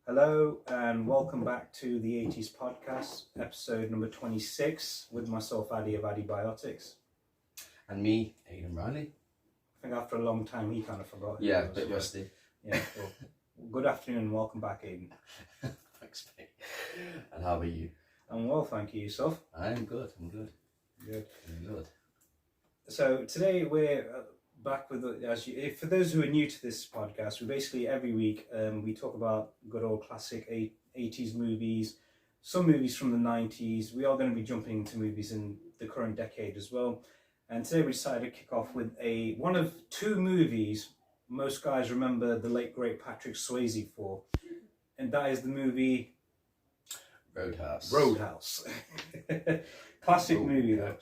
Hello and welcome back to the AAT'S podcast, episode number 26, with myself, Addy of Adibiotics. And me, Aidan Riley. I think after a long time he kind of forgot. Yeah, a bit rusty. Yeah, well, good afternoon and welcome back, Aidan. Thanks, mate. And how are you? I'm well, thank you. Yourself? I'm good. Good. So today we're back with, for those who are new to this podcast, we basically every week we talk about good old classic 80s movies, some movies from the 90s. We are going to be jumping into movies in the current decade as well. And today we decided to kick off with one of two movies most guys remember the late great Patrick Swayze for, and that is the movie Roadhouse. Classic movie though.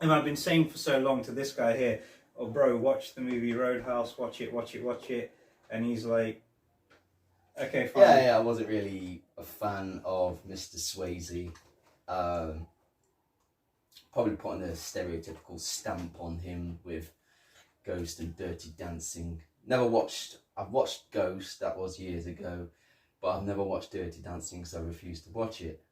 And I've been saying for so long to this guy here, oh bro, watch the movie Roadhouse, watch it. And he's like, okay, fine. Yeah, I wasn't really a fan of Mr. Swayze. Probably putting a stereotypical stamp on him with Ghost and Dirty Dancing. I've watched Ghost, that was years ago, but I've never watched Dirty Dancing because I refuse to watch it.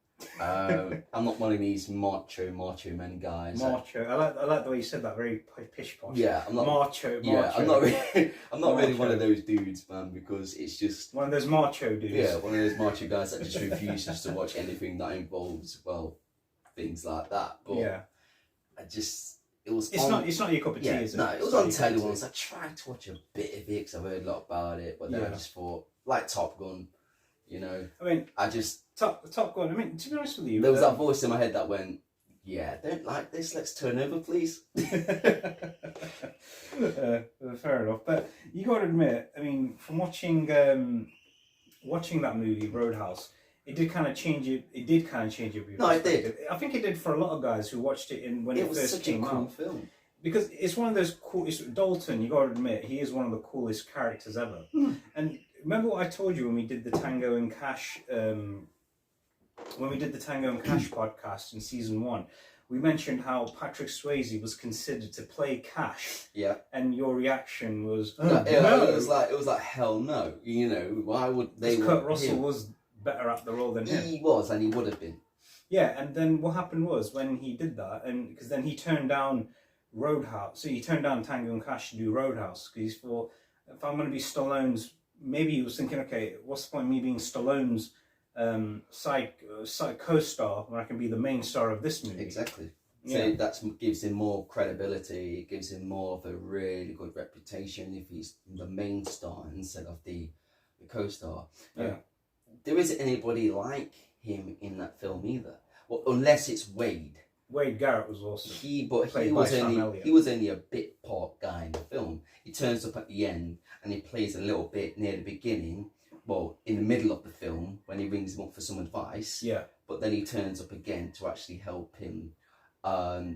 I'm not one of these macho men guys. Macho. I like the way you said that, very pish posh. Yeah, I'm not macho. Yeah, I'm not really one of those dudes, man, because it's just one of those macho dudes. Yeah, one of those macho guys that just refuses to watch anything that involves things like that. But yeah, it's not your cup of tea, is it? No, it was on telly once. I tried to watch a bit of it because I've heard a lot about it, but then I just thought, like Top Gun, you know. I mean, Top Gun. I mean, to be honest with you, there was that voice in my head that went, "Yeah, don't like this. Let's turn over, please." Fair enough, but you got to admit, I mean, from watching that movie Roadhouse, it did kind of change it. It did kind of change it. No, it did. I think it did for a lot of guys who watched it when it first came out. It was such a cool film. Because it's one of those cool. Dalton, you got to admit, he is one of the coolest characters ever. And remember what I told you when we did the Tango and Cash. When we did the Tango and Cash podcast in season 1, we mentioned how Patrick Swayze was considered to play Cash. Yeah. And your reaction was, no. It was like hell no. You know, why would they? Kurt Russell was better at the role than him. He was, and he would have been. Yeah, and then what happened was when he did that, and because then he turned down Roadhouse, so he turned down Tango and Cash to do Roadhouse because he thought, if I'm going to be Stallone's, maybe he was thinking, okay, what's the point of me being Stallone's side co-star when I can be the main star of this movie? Exactly. So that gives him more credibility. It gives him more of a really good reputation if he's the main star instead of the co-star. Yeah. There isn't anybody like him in that film either. Well, unless it's Wade. Wade Garrett was awesome. He was only a bit part guy in the film. He turns up at the end and he plays a little bit near the beginning. Well, in the middle of the film when he rings him up for some advice. Yeah. But then he turns up again to actually help him out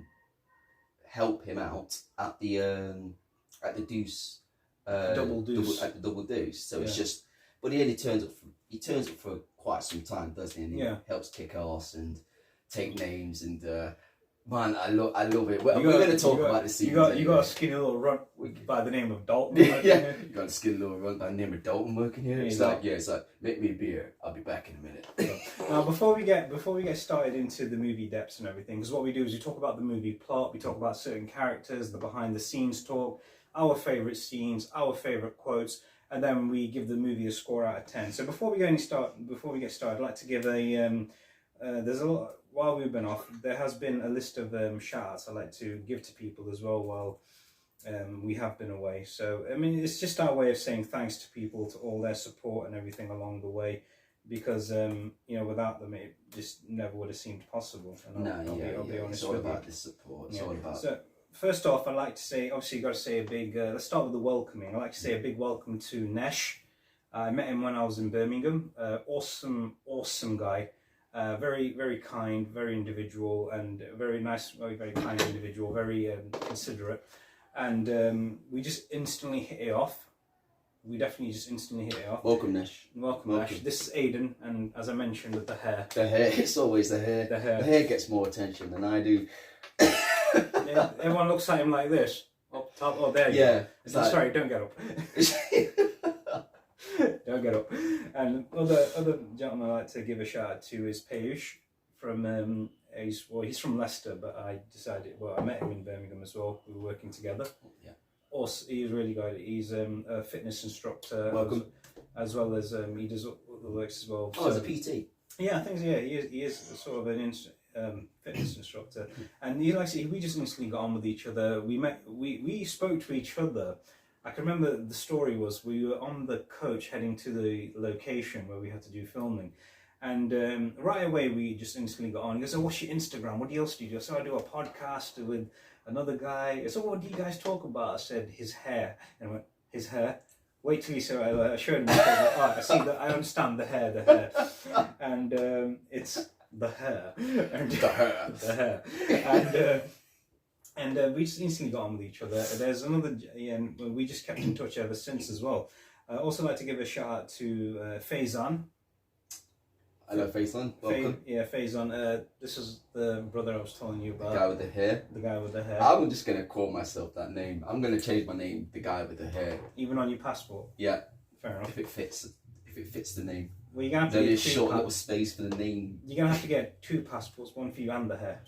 at the Deuce. Double Deuce. At the Double Deuce. So it's just, but he only turns up for quite some time, doesn't he? And he helps kick ass and take names and man, I love it. We're going to talk about the scene. You got a skinny little runt by the name of Dalton. Yeah, you got a skinny little runt by the name of Dalton working here. It's like make me a beer. I'll be back in a minute. Now, before we get started into the movie depths and everything, because what we do is we talk about the movie plot, we talk about certain characters, the behind the scenes talk, our favourite scenes, our favourite quotes, and then we give the movie a score out of 10. So before we get started, I'd like to give there's a lot. While we've been off, there has been a list of shout-outs I'd like to give to people as well while we have been away. So, I mean, it's just our way of saying thanks to people, to all their support and everything along the way, because, without them, it just never would have seemed possible. And I'll be honest it's all with about you. the support. It's all about... So, first off, I'd like to say, obviously, you've got to say a big, let's start with the welcoming. I'd like to say a big welcome to Nesh. I met him when I was in Birmingham. Awesome guy. Very, very kind, very individual, and very nice, very, very kind individual, very considerate. And we just instantly hit it off. We definitely just instantly hit it off. Welcome, Nesh. Welcome, Nesh. This is Aidan, and as I mentioned, with the hair. The hair, it's always the hair. The hair gets more attention than I do. Yeah, everyone looks at him like this. Up top, oh, there you go. Sorry, don't get up. don't get up. And other gentleman I'd like to give a shout out to is Payush from he's from Leicester, but I met him in Birmingham as well. We were working together. Yeah. Also, he's really good. He's a fitness instructor. Welcome. As well as he does other works as well. Oh, as a PT. Yeah, I think he is sort of an fitness instructor, and we just instantly got on with each other. We spoke to each other. I can remember the story was we were on the coach heading to the location where we had to do filming, and right away we just instantly got on. He goes, "Oh, what's your Instagram? What else do you do?" So I do a podcast with another guy. So what do you guys talk about? I said his hair, and I went, his hair. Wait till you see. I showed him. I see that. I understand the hair, and it's the hair, and the hair, and we just instantly got on with each other. There's another, and we just kept in touch ever since as well. I also like to give a shout out to Faizan. Hello, Faizan. Welcome. Faizan. This is the brother I was telling you about. The guy with the hair. The guy with the hair. I'm just gonna call myself that name. I'm gonna change my name. The guy with the hair. Even on your passport. Yeah. Fair enough. If it fits the name. Well, you're gonna have to There's get a short little space for the name. You're gonna have to get 2 passports, one for you and the hair.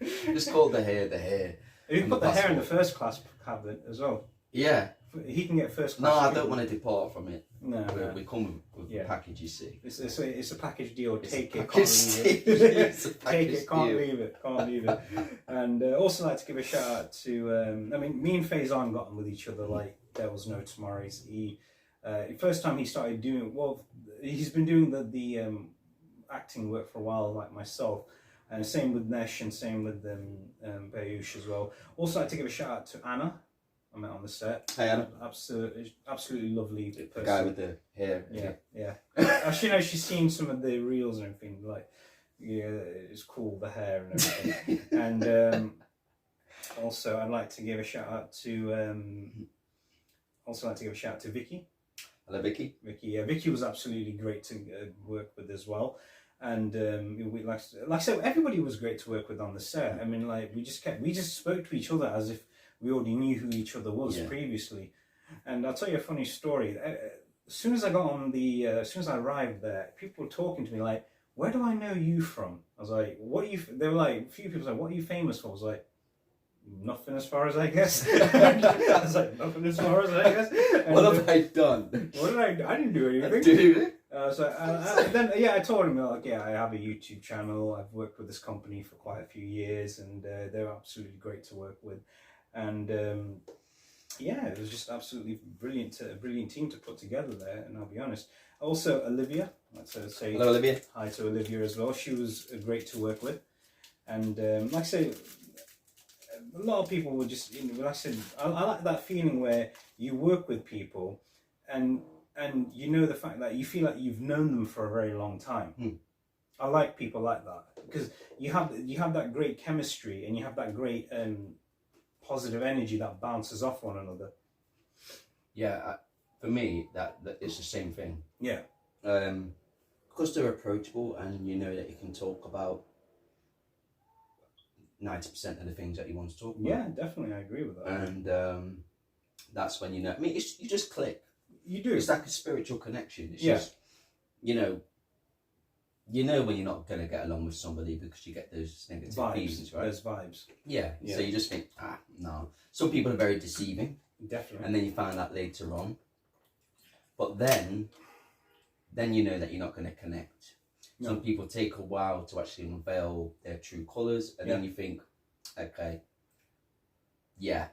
Just call the hair the hair. You put the hair in the first class cabin as well. Yeah. He can get first No, class. I don't want to depart from it. No. We come with a package, you see. It's a package deal. Take it, package can't leave deal. it. It's a Take package it, can't deal. leave it, can't leave it. And also like to give a shout out to. Me and Faizan got on with each other like there was no tomorrows. First time he started doing he's been doing the acting work for a while, like myself. And same with Nesh and same with Bayush as well. Also like to give a shout out to Anna. I met on the set. Hey Anna. Absolutely lovely person. The guy with the hair. Yeah. Actually, she's seen some of the reels and everything. Like, yeah, it's cool, the hair and everything. And also, I'd like to give a shout out to. Vicky. Hello, Vicky. Vicky was absolutely great to work with as well. And like I said, everybody was great to work with on the set. I mean, like we just spoke to each other as if we already knew who each other was previously. And I'll tell you a funny story. As soon as I arrived there, people were talking to me like, "Where do I know you from?" I was like, "What are you?" They were like, a few people were like, "What are you famous for?" I was like, "Nothing as far as I guess." I was like, "Nothing as far as I guess." And, what have I done? What did I do? I didn't do anything. I told him, like, I have a YouTube channel. I've worked with this company for quite a few years, and they're absolutely great to work with. And it was just absolutely brilliant, a brilliant team to put together there. And I'll be honest. Also, Olivia, let's say hello, Olivia. Hi to Olivia as well. She was great to work with. And like I say, a lot of people were just, like I said, I like that feeling where you work with people and you know the fact that you feel like you've known them for a very long time. I like people like that because you have that great chemistry and you have that great positive energy that bounces off one another. Yeah, for me, that it's the same thing. Yeah. Because they're approachable and you know that you can talk about 90% of the things that you want to talk about. Yeah, definitely, I agree with that. And that's when you know. I mean, you just click. You do. It's like a spiritual connection. It's just, you know when you're not going to get along with somebody because you get those negative feelings, right? Those vibes. Yeah. So you just think, no. Some people are very deceiving. Definitely. And then you find that later on. But then you know that you're not going to connect. No. Some people take a while to actually unveil their true colours, and then you think, okay, we're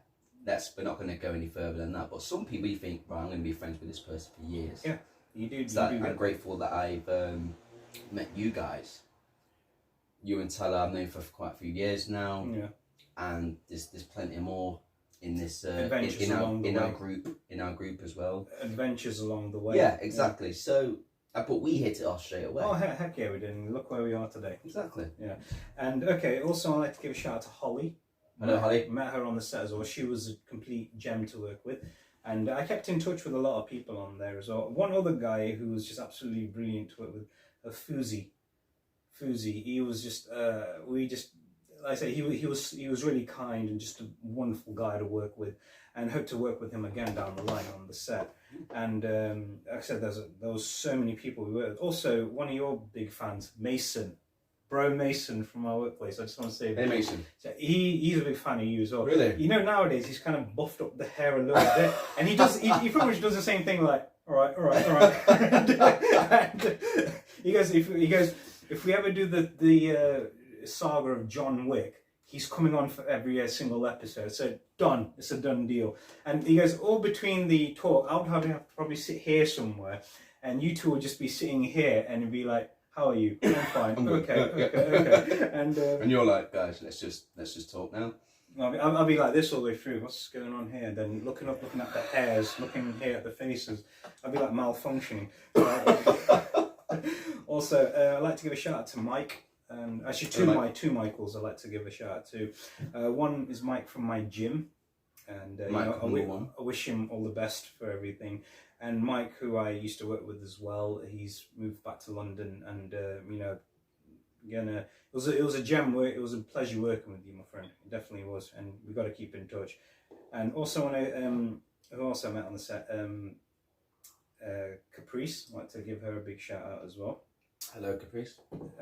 not going to go any further than that. But some people, you think, right, I'm going to be friends with this person for years. Yeah, you do. I'm grateful that I've met you guys. You and Tyler, I've known for quite a few years now. Yeah. And there's plenty more in this in our group as well. Adventures along the way. Yeah, exactly. Yeah. So. But we hit it off straight away. Oh, heck yeah, we did. And look where we are today. Exactly. Yeah. And also I'd like to give a shout out to Holly. Hello, Holly. Met her on the set as well. She was a complete gem to work with. And I kept in touch with a lot of people on there as well. One other guy who was just absolutely brilliant to work with, Fuzi. He was just, like I say, he was really kind and just a wonderful guy to work with, and hope to work with him again down the line on the set. And like I said, there was so many people we worked with. Also, one of your big fans, Mason. Bro Mason from our workplace. I just want to say, Hey Mason. So he's a big fan of you as well. Really? You know, nowadays he's kind of buffed up the hair a little bit, and he pretty much does the same thing. Like, all right. And he goes, if we ever do the saga of John Wick, he's coming on for every single episode. So done. It's a done deal. And he goes, all between the talk, I would have to probably sit here somewhere, and you two would just be sitting here, and it'd be like, how are you? I'm fine. Okay. And you're like, guys, let's just talk now. I'll be like this all the way through. What's going on here? Then looking at the hairs, looking here at the faces. I'll be like malfunctioning. Also, I'd like to give a shout out to Mike. Actually, two Michaels I'd like to give a shout out to. One is Mike from my gym, and I wish him all the best for everything. And Mike, who I used to work with as well, he's moved back to London, and again, it was a gem. It was a pleasure working with you, my friend. It definitely was, and we've got to keep in touch. And also, who else I met on the set, Caprice. I'd like to give her a big shout out as well. Hello, Caprice.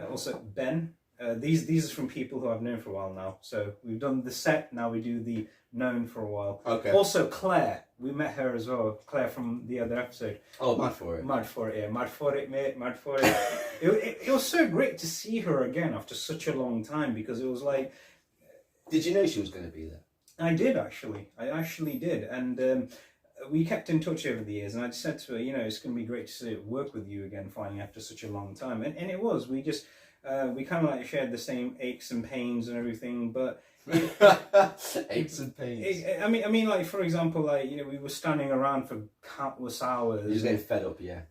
Also, Ben. These are from people who I've known for a while now. So we've done the set, now we do the known for a while. Okay. Also, Claire. We met her as well. Claire from the other episode. Oh, mad for it. Mad for it, yeah. Mad for it, mate. Mad for it. It was so great to see her again after such a long time, because it was like... Did you know she was going to be there? I did, actually. I actually did. And we kept in touch over the years, and I just said to her, it's going to be great to work with you again finally after such a long time. And it was. We just... we kind of like shared the same aches and pains and everything, but aches and pains. I mean, like for example, like we were standing around for countless hours. You're just getting fed up, yeah.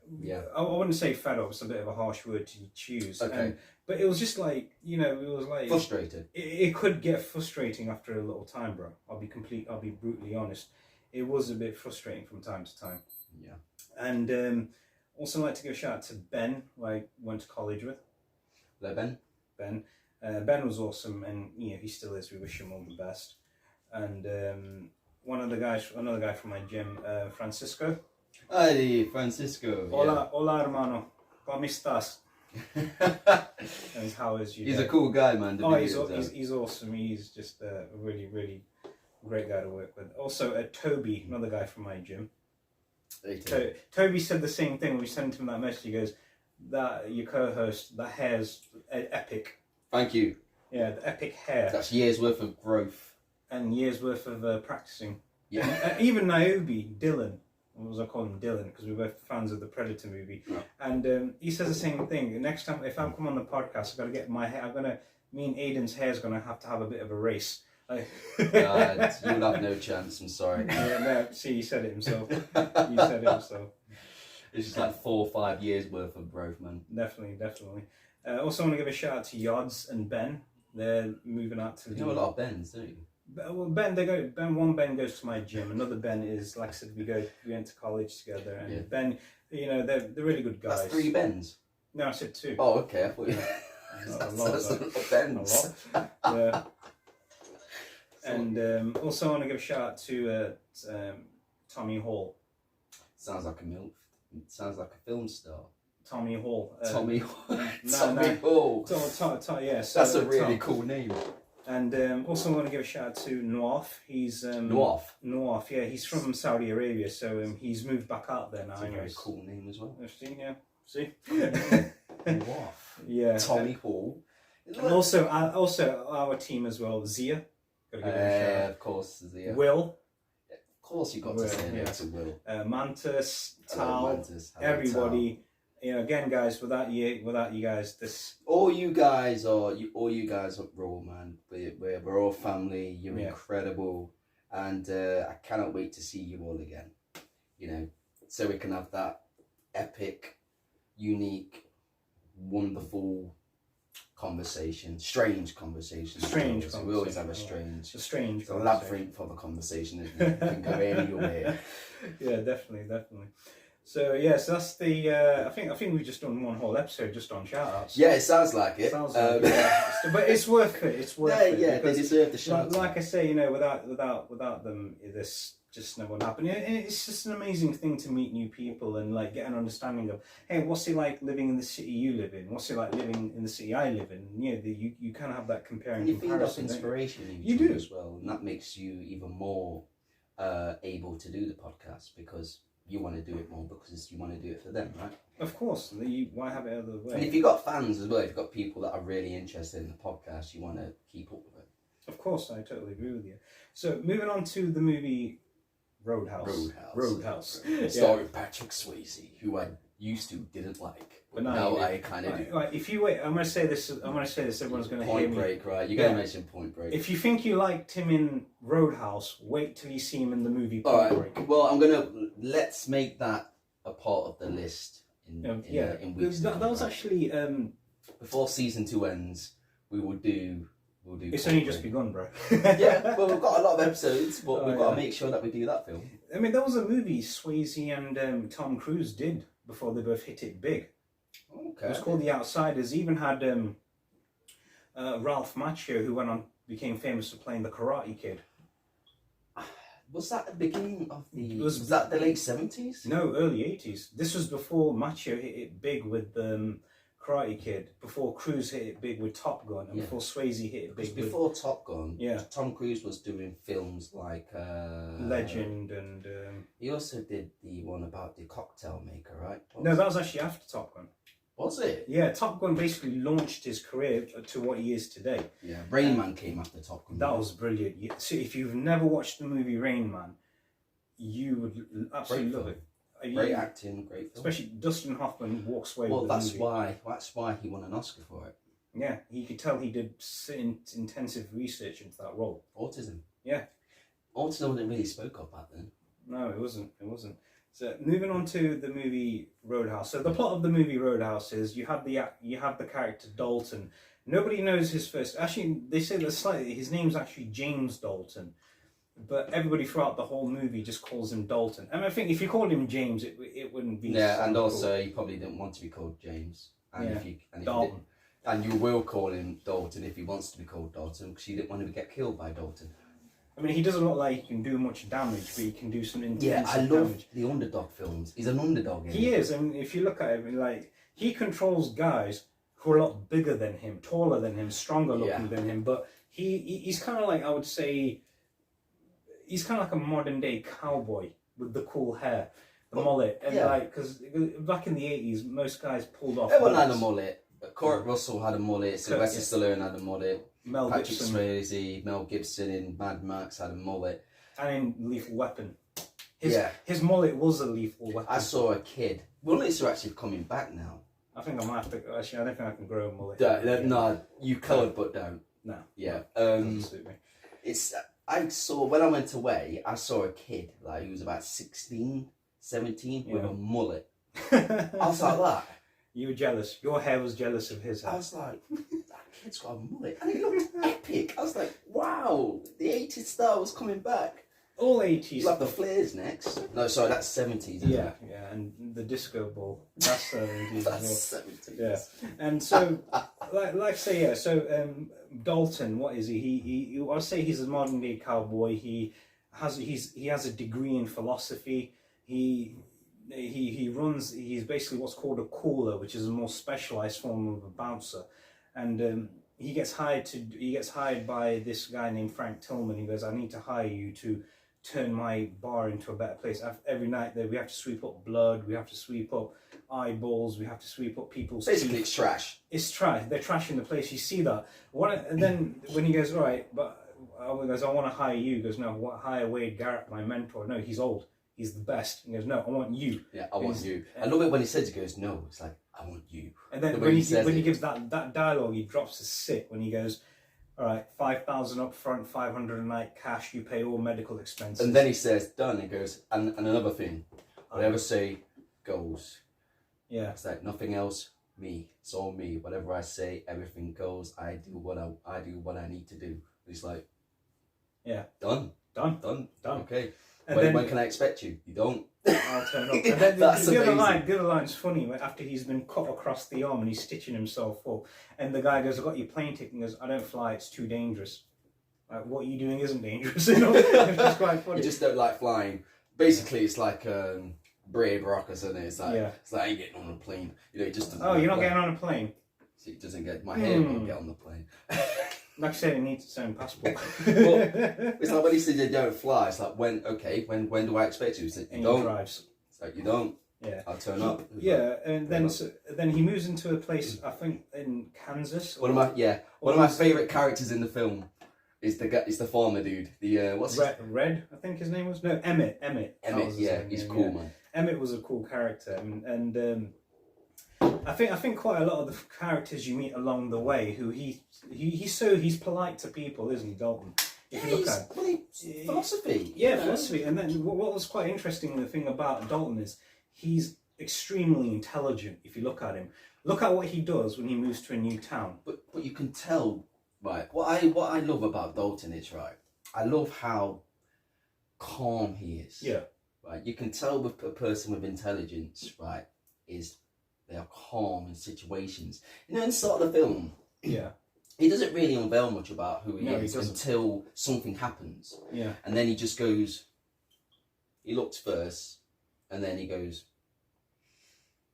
I wouldn't say fed up; it's a bit of a harsh word to choose. Okay. But it was just like it was like frustrated. It could get frustrating after a little time, bro. I'll be brutally honest. It was a bit frustrating from time to time. Yeah. And also, I'd like to give a shout out to Ben, who I went to college with. Hello, Ben. Ben was awesome, and he still is. We wish him all the best. And another guy from my gym, Francisco. Hey, Francisco. Hola, hermano. ¿Cómo estás? And how is you? He's a cool guy, man. He's awesome. He's just a really, really great guy to work with. Also, Toby, another guy from my gym. Hey, Toby said the same thing when we sent him that message. He goes, "That your co-host, that hair's epic." Thank you. Yeah, the epic hair. That's years worth of growth and years worth of practicing. Yeah. And, even Dylan. What was I calling him? Dylan, because we're both fans of the Predator movie. Yeah. And he says the same thing. Next time, if I come on the podcast, I've got to get my hair. Me and Aiden's hair's gonna have to have a bit of a race. God, you'll have no chance. I'm sorry. Yeah, no, see, he said it himself. It's just like 4 or 5 years worth of growth, man. Definitely. Also, want to give a shout out to Yods and Ben. They're moving out to. You know a lot of Bens, don't you? Well, Ben goes to my gym. Another Ben is, like I said, we went to college together, and yeah. Ben, they're really good guys. That's 3 Bens. No, I said 2. Oh, okay. I thought you. That's a lot of Bens. A lot. Yeah. And also, I want to give a shout out to Tommy Hall. Sounds like a MILF. Sounds like a film star. Tommy Hall. Tommy Hall. Yeah. So, that's a really cool name. And also, I want to give a shout out to Noaf. He's Noaf. Yeah, he's from Saudi Arabia, so he's moved back out there now. That's a very cool name as well. See. Noaf. Yeah. Tommy Hall. And also our team as well, Zia. Gotta give him a shout out. Of course, Zia. Will. Of course, you got to say that to Will. Mantis, Tal, everybody. Again, guys, without you guys, this. All you guys are raw, man. We're all family. You're incredible, and I cannot wait to see you all again. So we can have that epic, unique, wonderful conversation, strange conversation. We always have a strange. labyrinth of a conversation. It can go anywhere. Yeah, definitely. So yeah, so that's the. I think we've just done one whole episode just on shout outs. Yeah, it sounds like it. Sounds like but it's worth it. It's worth it. Yeah, they because deserve the shout. like I say, you know, without them, this just never would happen. It's just an amazing thing to meet new people and like get an understanding of, hey, what's it like living in the city you live in? What's it like living in the city I live in? And, yeah, you kind of have that comparing. And you feel comparison, that inspiration in you each other do as well, and that makes you even more able to do the podcast because you want to do it more because you want to do it for them, right? Of course. Why have it other way? And if you've got fans as well, if you've got people that are really interested in the podcast, you want to keep up with it. Of course, I totally agree with you. So moving on to the movie Roadhouse. Starring Patrick Swayze, who I used to didn't like, but now I kind of do. Right, if you wait, I'm going to say this. Everyone's going to hear Point me. Break, right? You're going to mention Point Break. If you think you liked him in Roadhouse, wait till you see him in the movie Point All right. Break. Well, let's make that a part of the list in weeks. That was actually before season 2 ends. We will do. It's only just begun, bro. Yeah, well, we've got a lot of episodes, but we've got to make sure that we do that film. I mean, there was a movie Swayze and Tom Cruise did before they both hit it big. Okay. It was called The Outsiders. Even had Ralph Macchio, who became famous for playing the Karate Kid. Was that the beginning of the? Was that the late 70s? No, early 80s. This was before Macchio hit it big with Karate Kid, before Cruise hit it big with Top Gun, and before Swayze hit it big before Top Gun. Yeah. Tom Cruise was doing films like Legend and. He also did the one about the cocktail maker, right? No, that was actually after Top Gun. Was it? Yeah, Top Gun basically launched his career to what he is today. Yeah, Rain Man came after Top Gun. That was brilliant. So if you've never watched the movie Rain Man, you would absolutely love it. Great acting, great film. Especially Dustin Hoffman walks away with the movie. That's why he won an Oscar for it. Yeah, you could tell he did intensive research into that role. Autism. Yeah. Autism wasn't really spoke of back then. No, it wasn't. So moving on to the movie Roadhouse. So the plot of the movie Roadhouse is you have the character Dalton. Nobody knows his first. Actually, they say that slightly. His name's actually James Dalton, but everybody throughout the whole movie just calls him Dalton. And I think if you called him James, it wouldn't be. Yeah, and cool. also he probably didn't want to be called James. And Dalton. And you will call him Dalton if he wants to be called Dalton because you didn't want to get killed by Dalton. I mean, he doesn't look like he can do much damage, but he can do some intense damage. Yeah, I love the underdog films. He's an underdog. He is, and if you look at him, like he controls guys who are a lot bigger than him, taller than him, stronger looking than him. But he's kind of like, I would say, he's kind of like a modern day cowboy with the cool hair, the mullet, and like because back in the 80s, most guys pulled off. Everyone had a mullet. Kurt Russell had a mullet. Sylvester Stallone had a mullet. Patrick Swayze, Mel Gibson in Mad Max had a mullet. And in Lethal Weapon. His mullet was a lethal weapon. I saw a kid. Mullets are actually coming back now. I think I might have to. Actually, I don't think I can grow a mullet. No, you could, but don't. No. Yeah. It's. I saw when I went away. I saw a kid like he was about 16, 17 with a mullet. I was like that. You were jealous. Your hair was jealous of his hair. I was like, that kid's got a mullet. And it looked epic. I was like, wow, the 80s style was coming back. All 80s. We'll have the flares next. No, sorry, that's 70s, isn't it? Yeah, and the disco ball. That's 70s. That's 70s. Yeah. And so, like I say, so Dalton, what is he? I'll say he's a modern day cowboy. He has a degree in philosophy. He runs. He's basically what's called a cooler, which is a more specialized form of a bouncer, and he gets hired by this guy named Frank Tillman. He goes, "I need to hire you to turn my bar into a better place. Every night there, we have to sweep up blood, we have to sweep up eyeballs, we have to sweep up people's basically teeth. It's trash. It's trash. They're trashing the place. You see that. And then when he goes, all right, but I want to hire you. He goes, no, hire Wade Garrett, my mentor. No, he's old. He's the best. He goes, no, I want you. Yeah, I want you. I love it when he says, he goes, no, it's like, I want you. And then when he gives that dialogue, he drops his sick when he goes, all right, 5,000 up front, 500 a night cash, you pay all medical expenses. And then he says, done. He goes, and another thing, whatever I say goes. Yeah. It's like nothing else, me. It's all me. Whatever I say, everything goes. I do what I need to do. It's like, yeah. Done. Done. Okay. And When can I expect you? You don't. I'll turn up. And then That's the other amazing. the other line's funny. After he's been cut across the arm and he's stitching himself up, and the guy goes, "I got your plane ticket." And he goes, "I don't fly. It's too dangerous." Like, what you're doing isn't dangerous. You know, it's just quite funny. You just don't like flying. Basically, it's like Brave Rockers, isn't it? It's like, it's like I ain't getting on a plane. You know, it just doesn't. Oh, you're not getting on a plane. So it doesn't get my hair won't get on the plane. Like I said, it needs its own passport. It's like when he says you don't fly. It's like when do I expect you? He said you don't. Drives. It's like you don't. Yeah. I'll turn up. Yeah, and then he moves into a place, I think in Kansas. One of my favourite characters in the film is the farmer dude. The what's Red, I think his name was. No, Emmett. Emmett, yeah, he's cool, man. Emmett was a cool character, and I think quite a lot of the characters you meet along the way, who he's polite to people, isn't he, Dalton? If you look at philosophy. Philosophy. And then what was quite interesting, the thing about Dalton is he's extremely intelligent. If you look at him, look at what he does when he moves to a new town. But you can tell, right? What I love about Dalton is, right, I love how calm he is. Yeah. Right. You can tell with a person with intelligence, right, they are calm in situations. You know, in the start of the film, he doesn't really unveil much about who he is until something happens. Yeah. And then he just goes, he looks first, and then he goes,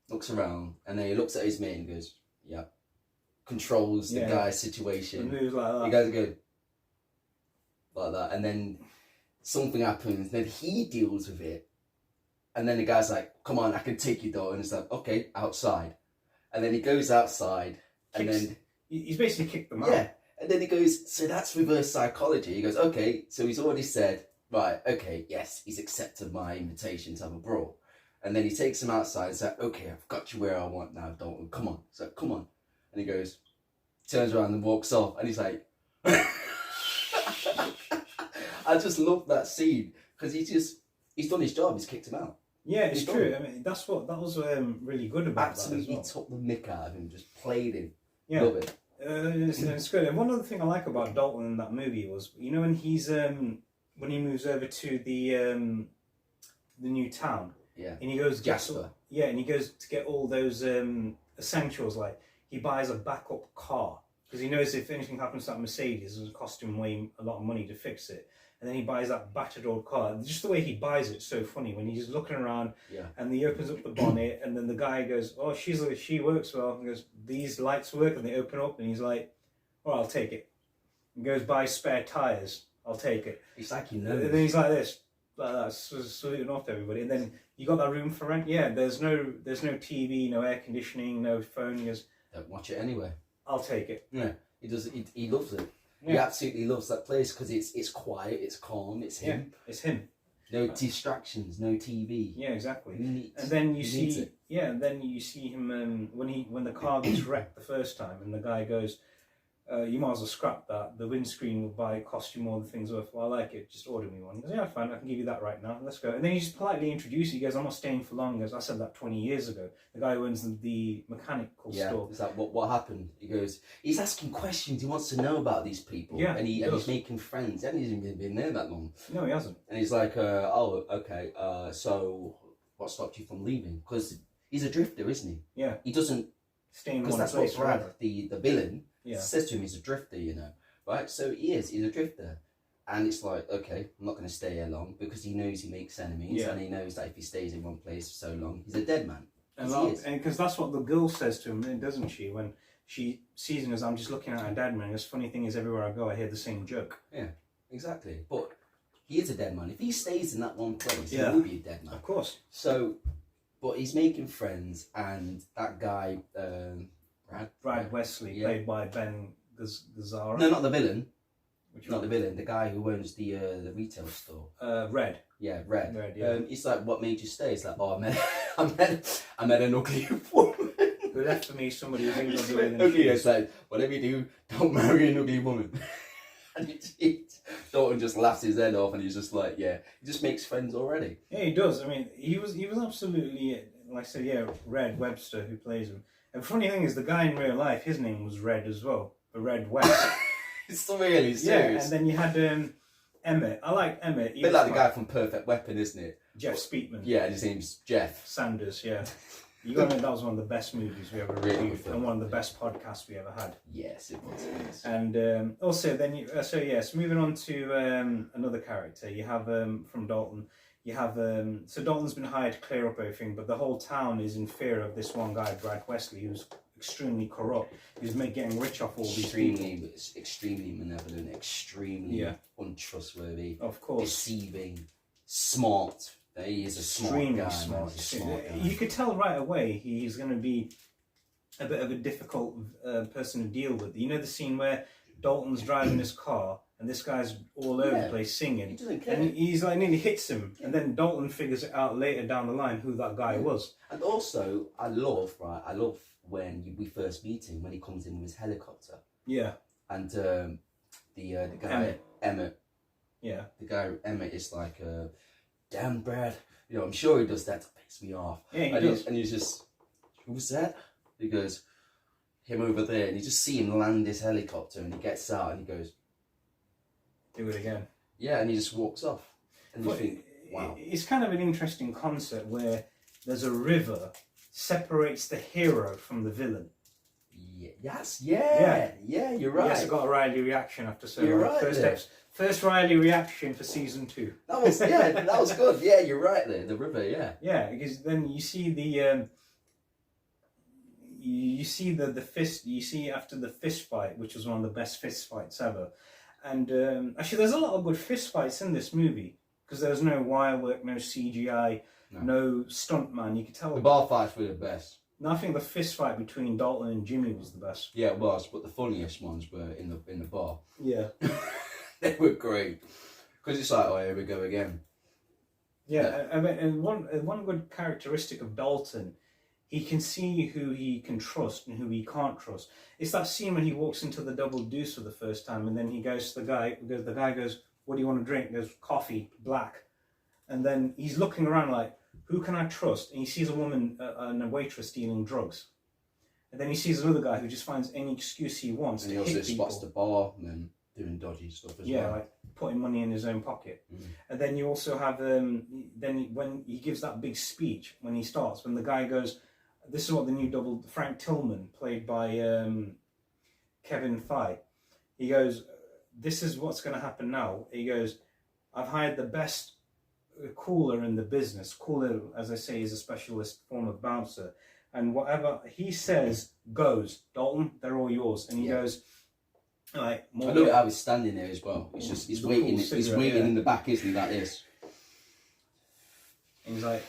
looks around, and then he looks at his mate and goes, yeah. Controls the guy's situation. And moves like that. He goes good. Like that. And then something happens, then he deals with it. And then the guy's like, come on, I can take you though. And it's like, okay, outside. And then he goes outside and then... He's basically kicked them out. Yeah. And then he goes, so that's reverse psychology. He goes, okay, so he's already said, right, okay, yes, he's accepted my invitation to have a brawl. And then he takes him outside and says, okay, I've got you where I want now, Dalton. Come on. So come on. And he goes, turns around and walks off. And he's like... I just love that scene because he's done his job. He's kicked him out. Yeah, it's true. I mean, that was really good about Absolutely that as well. took the mick out of him, just played him. Yeah, love it. It's good. And one other thing I like about Dalton in that movie was, you know, when he moves over to the new town. Yeah. And he goes Jasper. And he goes to get all those essentials. Like he buys a backup car because he knows if anything happens to that Mercedes, it'll cost him a lot of money to fix it. And then he buys that battered old car. Just the way he buys it's so funny when he's looking around and he opens up the bonnet and then the guy goes, oh, she works well. And goes, these lights work, and they open up and he's like, oh, I'll take it. And goes, buy spare tyres, I'll take it. It's like he knows. And then he's like this, like that, saluting off to everybody. And then you got that room for rent? Yeah, there's no TV, no air conditioning, no phone. He goes, don't watch it anyway. I'll take it. Yeah, he does. He loves it. Yeah. He absolutely loves that place because it's quiet, it's calm, it's him. Yeah, it's him. No distractions, no TV. Yeah, exactly. And then you see, him when the car gets wrecked the first time, and the guy goes, "You might as well scrap that. The windscreen will cost you more than things worth. Well, I like it. Just order me one." He goes, "Yeah, fine. I can give you that right now. Let's go." And then he just politely introduces. He goes, "I'm not staying for long." He goes, "I said that 20 years ago." The guy who owns the mechanical store. Is that what happened? He goes, he's asking questions. He wants to know about these people. Yeah, and he's making friends. He hasn't even been there that long. No, he hasn't. And he's like, "Oh, okay. So, what stopped you from leaving?" Because he's a drifter, isn't he? Yeah. He doesn't stay in one place. Because that's what Brad, the villain, says to him. He's a drifter, you know, right? So he's a drifter. And it's like, okay, I'm not going to stay here long because he knows he makes enemies and he knows that if he stays in one place for so long, he's a dead man. And because that's what the girl says to him, doesn't she? When she sees him as, "I'm just looking at a dead man." This funny thing is, everywhere I go, I hear the same joke. Yeah, exactly. But he is a dead man. If he stays in that one place, he will be a dead man. Of course. So, but he's making friends, and that guy, Brad Wesley, played by Ben Gazzara. No, not the villain. Not the villain, the guy who owns the retail store. Red. Yeah, Red. Red, yeah. It's like, what made you stay? It's like, oh, I met an ugly woman. Who left for me somebody who's uglier than ugly. It's like, whatever you do, don't marry an ugly woman. And Dalton just laughs his head off, and he's just like, he just makes friends already. Yeah, he does. I mean, he was absolutely, like I said, Red Webster, who plays him. And the funny thing is, the guy in real life, his name was Red as well, the Red West. It's really serious. Yeah, and then you had Emmett. I like Emmett. A bit like the guy from Perfect Weapon, isn't it? Jeff Speakman. Yeah, his name's Jeff Sanders, yeah. You got to admit that was one of the best movies we ever reviewed and one of the best podcasts we ever had. Yes, it was. And also, then so moving on to another character, you have from Dalton. You have so Dalton's been hired to clear up everything, but the whole town is in fear of this one guy, Brad Wesley, who's extremely corrupt. He's getting rich off all these people. Extremely malevolent, extremely untrustworthy. Of course, deceiving, smart. He is extremely smart guy. You could tell right away he's going to be a bit of a difficult person to deal with. You know the scene where Dalton's driving his car and this guy's all over the place singing. He doesn't care. And he's like nearly hits him. And then Dalton figures it out later down the line who that guy was. And also, I love when we first meet him, when he comes in with his helicopter. Yeah. And the guy, Emmett. Yeah. The guy, Emmett, is like, damn, Brad. You know, I'm sure he does that to piss me off. Yeah, he does. And he's just, who's that? He goes, him over there. And you just see him land his helicopter and he gets out and he goes, do it again. Yeah, and he just walks off. And you think, wow. It's kind of an interesting concept where there's a river separates the hero from the villain. Yeah, you're right. Yes, I got a Riley reaction after so you're long. right. First Riley reaction for season 2. That was good. Yeah, you're right there. The river, yeah. Yeah, because then you see the the fist. You see after the fist fight, which was one of the best fist fights ever. And actually, there's a lot of good fist fights in this movie because there's no wire work, no CGI, no stuntman. You could tell the bar fights were the best. No, I think the fist fight between Dalton and Jimmy was the best. Yeah, it was, but the funniest ones were in the bar. Yeah, they were great because it's like, oh, here we go again. Yeah, I mean, and one good characteristic of Dalton, he can see who he can trust and who he can't trust. It's that scene when he walks into the Double Deuce for the first time, and then he goes to the guy. The guy goes, "What do you want to drink?" He goes, "Coffee, black." And then he's looking around like, who can I trust? And he sees a woman and a waitress dealing drugs. And then he sees another guy who just finds any excuse he wants and to he hit also people. spots the bar and then doing dodgy stuff as well. Yeah, like putting money in his own pocket. And then you also have, then when he gives that big speech, when he starts, when the guy goes, this is what the new double, Frank Tillman, played by Kevin Feige, he goes, this is what's going to happen now. He goes, I've hired the best cooler in the business. Cooler, as I say, is a specialist form of bouncer. And whatever he says goes. Dalton, they're all yours. And he goes, all right, I look at how he's standing there as well. He's waiting. He's waiting in the back, isn't he? That is. And he's like,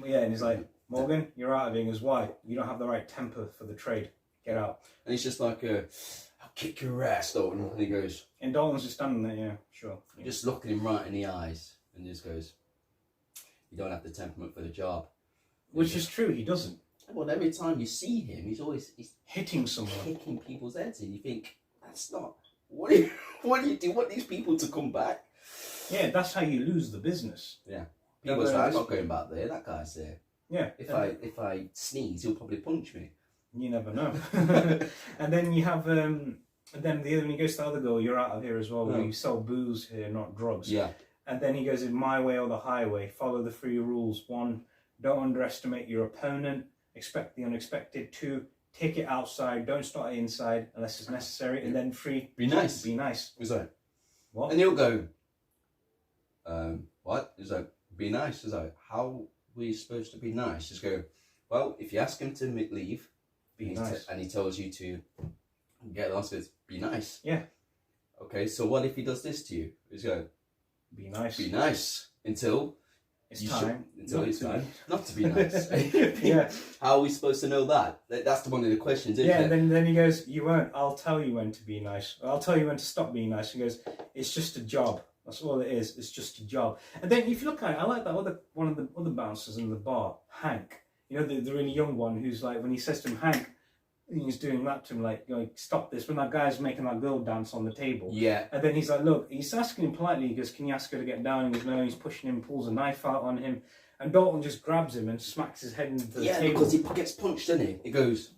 yeah, and he's like, Morgan, you're out of here. He goes, why? You don't have the right temper for the trade. Get out. And he's just like, I'll kick your ass, Dalton. And he goes. And Dalton's just standing there, yeah, sure. Yeah. Just looking him right in the eyes and just goes, you don't have the temperament for the job. Which is true, he doesn't. Well, every time you see him, he's hitting someone. Kicking people's heads in. You think, that's not... What do you want these people to come back? Yeah, that's how you lose the business. Yeah. People say, I'm not going back there. That guy's there. Yeah. If I sneeze, he'll probably punch me. You never know. And then you have... and then when he goes to the other girl, you're out of here as well. Where you sell booze here, not drugs. Yeah. And then he goes, in my way or the highway, follow the 3 rules. 1, don't underestimate your opponent. Expect the unexpected. 2, take it outside. Don't start it inside unless it's necessary. And then 3, be nice. Be nice. He's like, what? And he'll go, what? He's like, be nice. He's like, how are we supposed to be nice? Just go, well, if you ask him to leave, be nice. And he tells you to get lost, be nice. Yeah. Okay, so what if he does this to you? He's go, be nice. Be nice until it's time. Until it's time not to be nice. Yeah. How are we supposed to know that? That's one of the questions, isn't it? And then he goes, you won't. I'll tell you when to be nice. I'll tell you when to stop being nice. He goes, it's just a job. That's all it is. It's just a job. And then if you look at it, I like that one of the other bouncers in the bar, Hank. You know, the really young one who's like, when he says to him, Hank, he's doing that to him, like, going, stop this. When that guy's making that girl dance on the table. Yeah. And then he's like, look, he's asking him politely. He goes, can you ask her to get down? He goes, no. He's pushing him, pulls a knife out on him. And Dalton just grabs him and smacks his head into the table. Yeah, because he gets punched, doesn't he? He goes,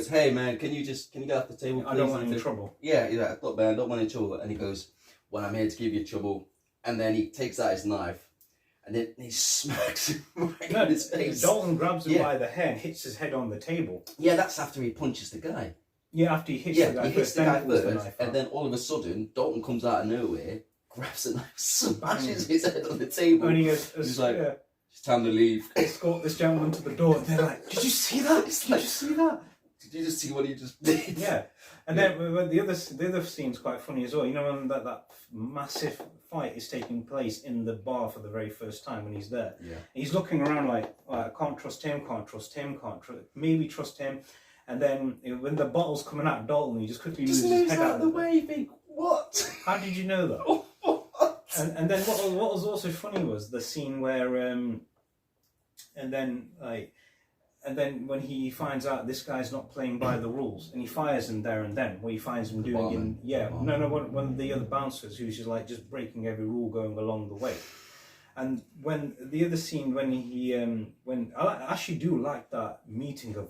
hey, man, can you get off the table, please? I don't want any trouble. Yeah, he's like, look, man, I don't want any trouble. And he goes, well, I'm here to give you trouble. And then he takes out his knife and then he smacks him right No, in his face. Dalton grabs him Yeah. by the hair and hits his head on the table. Yeah, that's after he punches the guy. Yeah, after he hits Yeah, the guy he hits first, the then guy pulls the first, knife and out. then all of a sudden, Dalton comes out of nowhere, grabs the knife, smashes his head on the table. And he goes, He's like, yeah, it's time to leave. escort this gentleman to the door. And they're like, did you see that? Did you see that? Did you just see what he just did? Yeah. And then when the other scene's quite funny as well. You know when that massive fight is taking place in the bar for the very first time when he's there. Yeah. He's looking around like, I can't trust him, maybe trust him. And then when the bottle's coming out, Dalton, he just quickly Just moves his moves head out of the way. You think, what? How did you know that? What? And then what was also funny was the scene where and then when he finds out this guy's not playing by the rules, and he fires him there and then, where he finds him doing one of the other bouncers who's just breaking every rule going along the way. And when the other scene when he when I actually do like that meeting of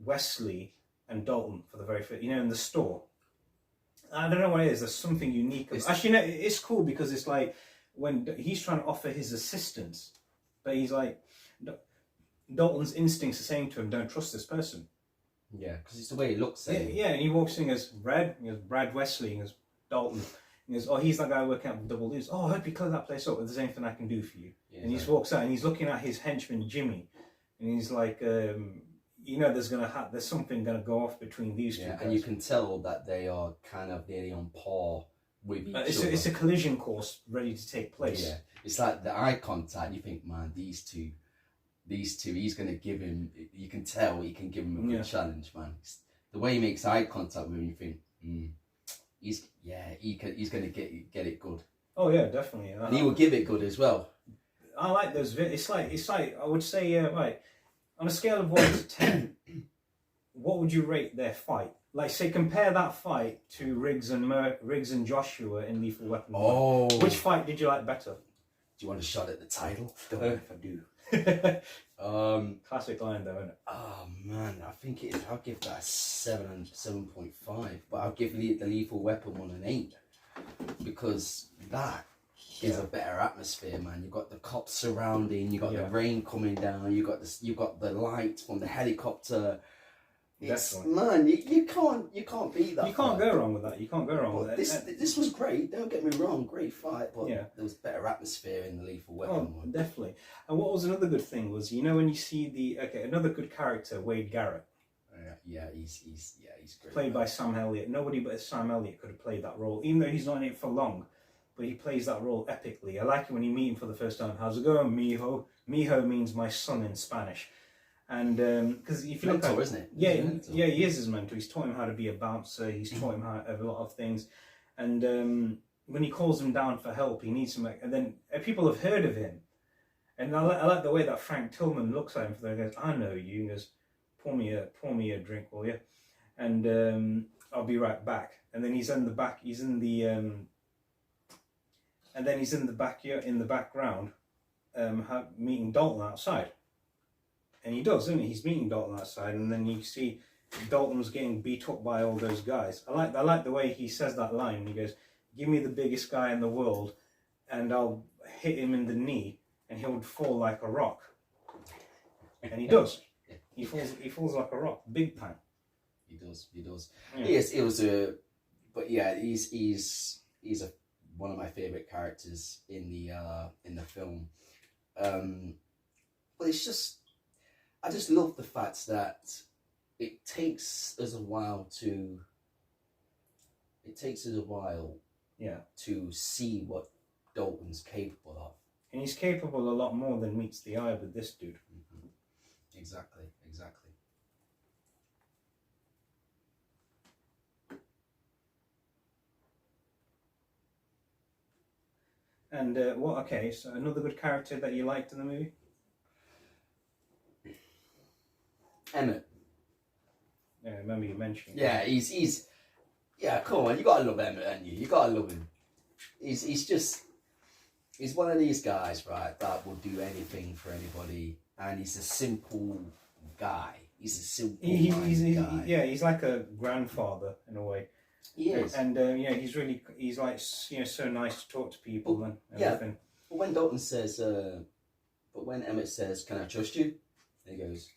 Wesley and Dalton for the very first, in the store. I don't know what it is. There's something unique. Actually, no, it's cool because it's like when he's trying to offer his assistance, but he's like, Dalton's instincts are saying to him, "Don't trust this person." Yeah, because it's the way he looks at him. Yeah, and he walks in as Brad Wesley, and as Dalton. He goes, "Oh, he's that guy working out the double D's. Oh, I hope you clear that place up. If there's anything I can do for you." Yeah, and he just walks out, and he's looking at his henchman Jimmy, and he's like, there's something gonna go off between these two guys. And you can tell that they are kind of nearly on par with each other. It's a collision course ready to take place. Yeah, it's like the eye contact. You think, man, these two, he's gonna give him. You can tell he can give him a good challenge, man. The way he makes eye contact with him, you think, he's gonna get it good. Oh yeah, definitely. And he will give it good as well. I like those. It's like I would say, right, on a scale of 1 to 10, what would you rate their fight? Like, say, compare that fight to Riggs and Joshua in Lethal Weapon. Oh, which fight did you like better? Do you want a shot at the title? Don't know if I do. Classic line though, isn't it? Oh man, I think I'll give that a 7.5, but I'll give the Lethal Weapon one an 8 because that is a better atmosphere, man. You got the cops surrounding, you got the rain coming down, you got the light from the helicopter. Man, you can't beat that. You can't go wrong with that. You can't go wrong with that. This was great. Don't get me wrong, great fight, but there was better atmosphere in the Lethal Weapon one. Definitely. And what was another good thing was, when you see another good character, Wade Garrett. Yeah, he's great. Played by Sam Elliott. Nobody but Sam Elliott could have played that role, even though he's not in it for long. But he plays that role epically. I like it when you meet him for the first time. How's it going, mijo? Mijo means my son in Spanish. And because if you look at, isn't it? Yeah, he is his mentor. He's taught him how to be a bouncer. He's taught him how a lot of things. And when he calls him down for help, he needs some. And then people have heard of him. And I like the way that Frank Tillman looks at him. He goes, "I know you." He goes, pour me a drink, will you? And I'll be right back. And then he's in the back. He's in the and then he's in the background, meeting Dalton outside. And he does, isn't he? He's meeting Dalton outside, and then you see Dalton's getting beat up by all those guys. I like the way he says that line. He goes, "Give me the biggest guy in the world, and I'll hit him in the knee, and he'll fall like a rock." And he does. He falls like a rock, big time. He does. Yeah. Yes, it was a, but yeah, he's one of my favorite characters in the film. But it's just. I just love the fact that it takes us a while to see what Dalton's capable of. And he's capable a lot more than meets the eye with this dude. Mm-hmm. Exactly. And so another good character that you liked in the movie? Emmett. Yeah, I remember you mentioning. Yeah, he's come on, you gotta love Emmett, haven't you? You gotta love him. He's one of these guys, right, that will do anything for anybody, and he's a simple guy. He's a simple guy. Yeah, he's like a grandfather in a way. He is. And he's so nice to talk to people and everything. But when Dalton says, but when Emmett says, "Can I trust you?" And he goes,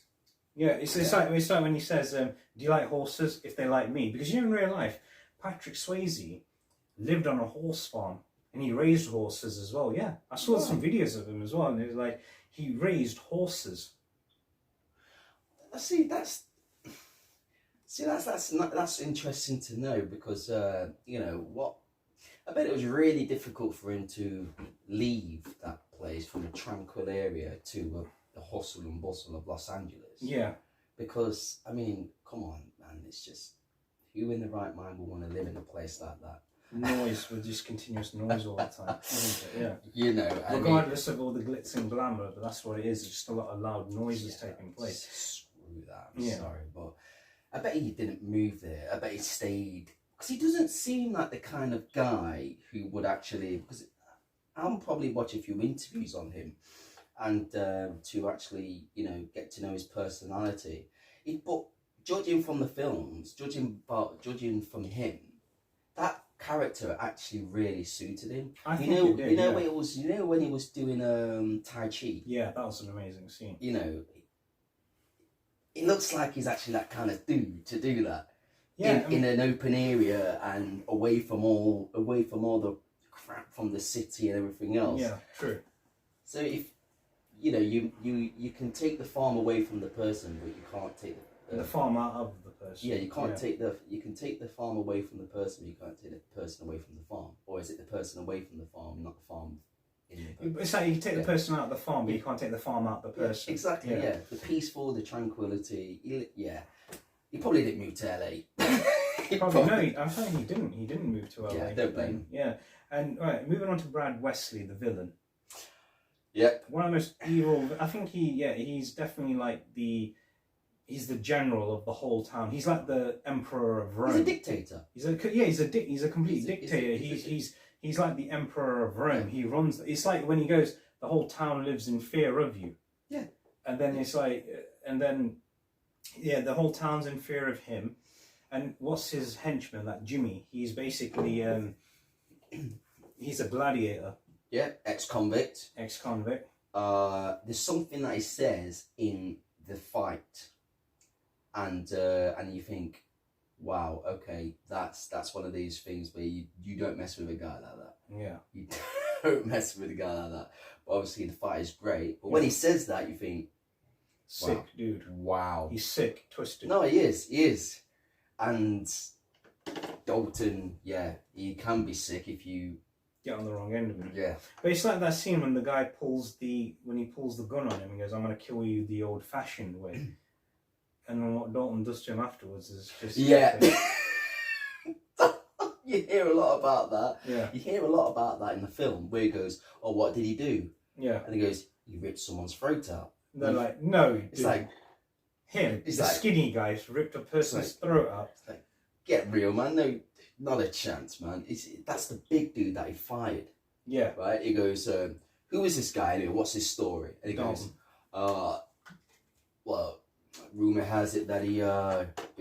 Yeah, it's like when he says, "Do you like horses? If they like me," because in real life, Patrick Swayze lived on a horse farm and he raised horses as well. Yeah, I saw some videos of him as well, and it was like he raised horses. That's interesting to know because you know what. I bet it was really difficult for him to leave that place from a tranquil area to the hustle and bustle of Los Angeles. Yeah. Because, I mean, come on, man, it's just, who in the right mind would want to live in a place like that? Noise, with just continuous noise all the time, isn't it? Yeah. You know, regardless of all the glitz and glamour, but that's what it is. It's just a lot of loud noises taking place. Screw that, I'm sorry, but I bet he didn't move there. I bet he stayed. Because he doesn't seem like the kind of guy who would actually, because I'll probably watch a few interviews on him and to actually, you know, get to know his personality. But judging from the films, judging from him, that character actually really suited him. When he was doing Tai Chi. Yeah, that was an amazing scene. You know, it looks like he's actually that kind of dude to do that. Yeah, in an open area and away from all the crap from the city and everything else. Yeah, true. So if you know you can take the farm away from the person, but you can't take the farm out of the person. Yeah, you can't take you can take the farm away from the person, but you can't take the person away from the farm. Or is it the person away from the farm, not the farm in the person? It's like you can take the person out of the farm, but you can't take the farm out of the person. Yeah, exactly. Yeah. The peaceful, the tranquility. Yeah. He probably didn't move to LA. No, I'm saying he didn't. He didn't move to LA. Yeah, don't blame him. Yeah, and right, moving on to Brad Wesley, the villain. Yeah. One of the most evil. I think he's definitely like he's the general of the whole town. He's like the emperor of Rome. He's a dictator. He's a complete dictator. He's like the emperor of Rome. He runs. It's like when he goes, the whole town lives in fear of you. Yeah. And then it's like, the whole town's in fear of him. And what's his henchman, that Jimmy? He's basically, he's a gladiator. Yeah, ex-convict. Ex-convict. There's something that he says in the fight, and you think, wow, okay, that's one of these things where you don't mess with a guy like that. Yeah. You don't mess with a guy like that. But obviously the fight is great. But when he says that, you think, sick, wow. dude. Wow. He's sick, twisted. No, he is. And Dalton, yeah, he can be sick if you get on the wrong end of him. Yeah. But it's like that scene when the guy pulls the gun on him and goes, "I'm going to kill you the old-fashioned way." And then what Dalton does to him afterwards is just... Yeah. You hear a lot about that. Yeah. You hear a lot about that in the film where he goes, "Oh, what did he do?" Yeah. And he goes, "He ripped someone's throat out." And they're like, "No, it's dude. like him. He's the skinny guy ripped a person's throat out." It's like, get real, man. No, not a chance, man. That's the big dude that he fired. Yeah. Right? He goes, "Who is this guy anyway? What's his story?" And he goes, well, rumor has it that he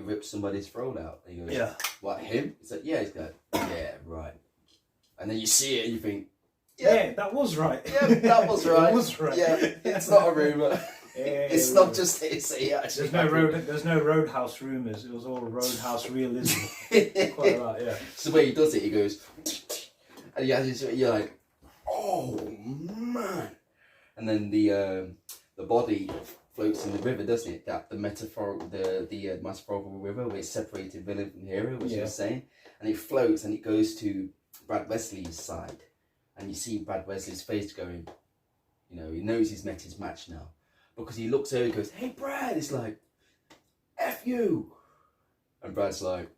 ripped somebody's throat out. And he goes, "Yeah." "What, him?" It's like, "Yeah." He's like, "Yeah, right." And then you see it and you think, yeah, that was right. Yeah, that was right. It was right. Yeah, it's not a rumor. It's not just hearsay. Actually, there's no Roadhouse rumors. It was all Roadhouse realism. Quite a lot, yeah. So the way he does it, he goes, and you're like, "Oh man!" And then the body floats in the river, doesn't it? That the metaphorical river, where it's separated villain from hero, which you were saying, and it floats and it goes to Brad Wesley's side, and you see Brad Wesley's face going, you know, he knows he's met his match now. Because he looks over and goes, "Hey Brad," it's like, "F you." And Brad's like,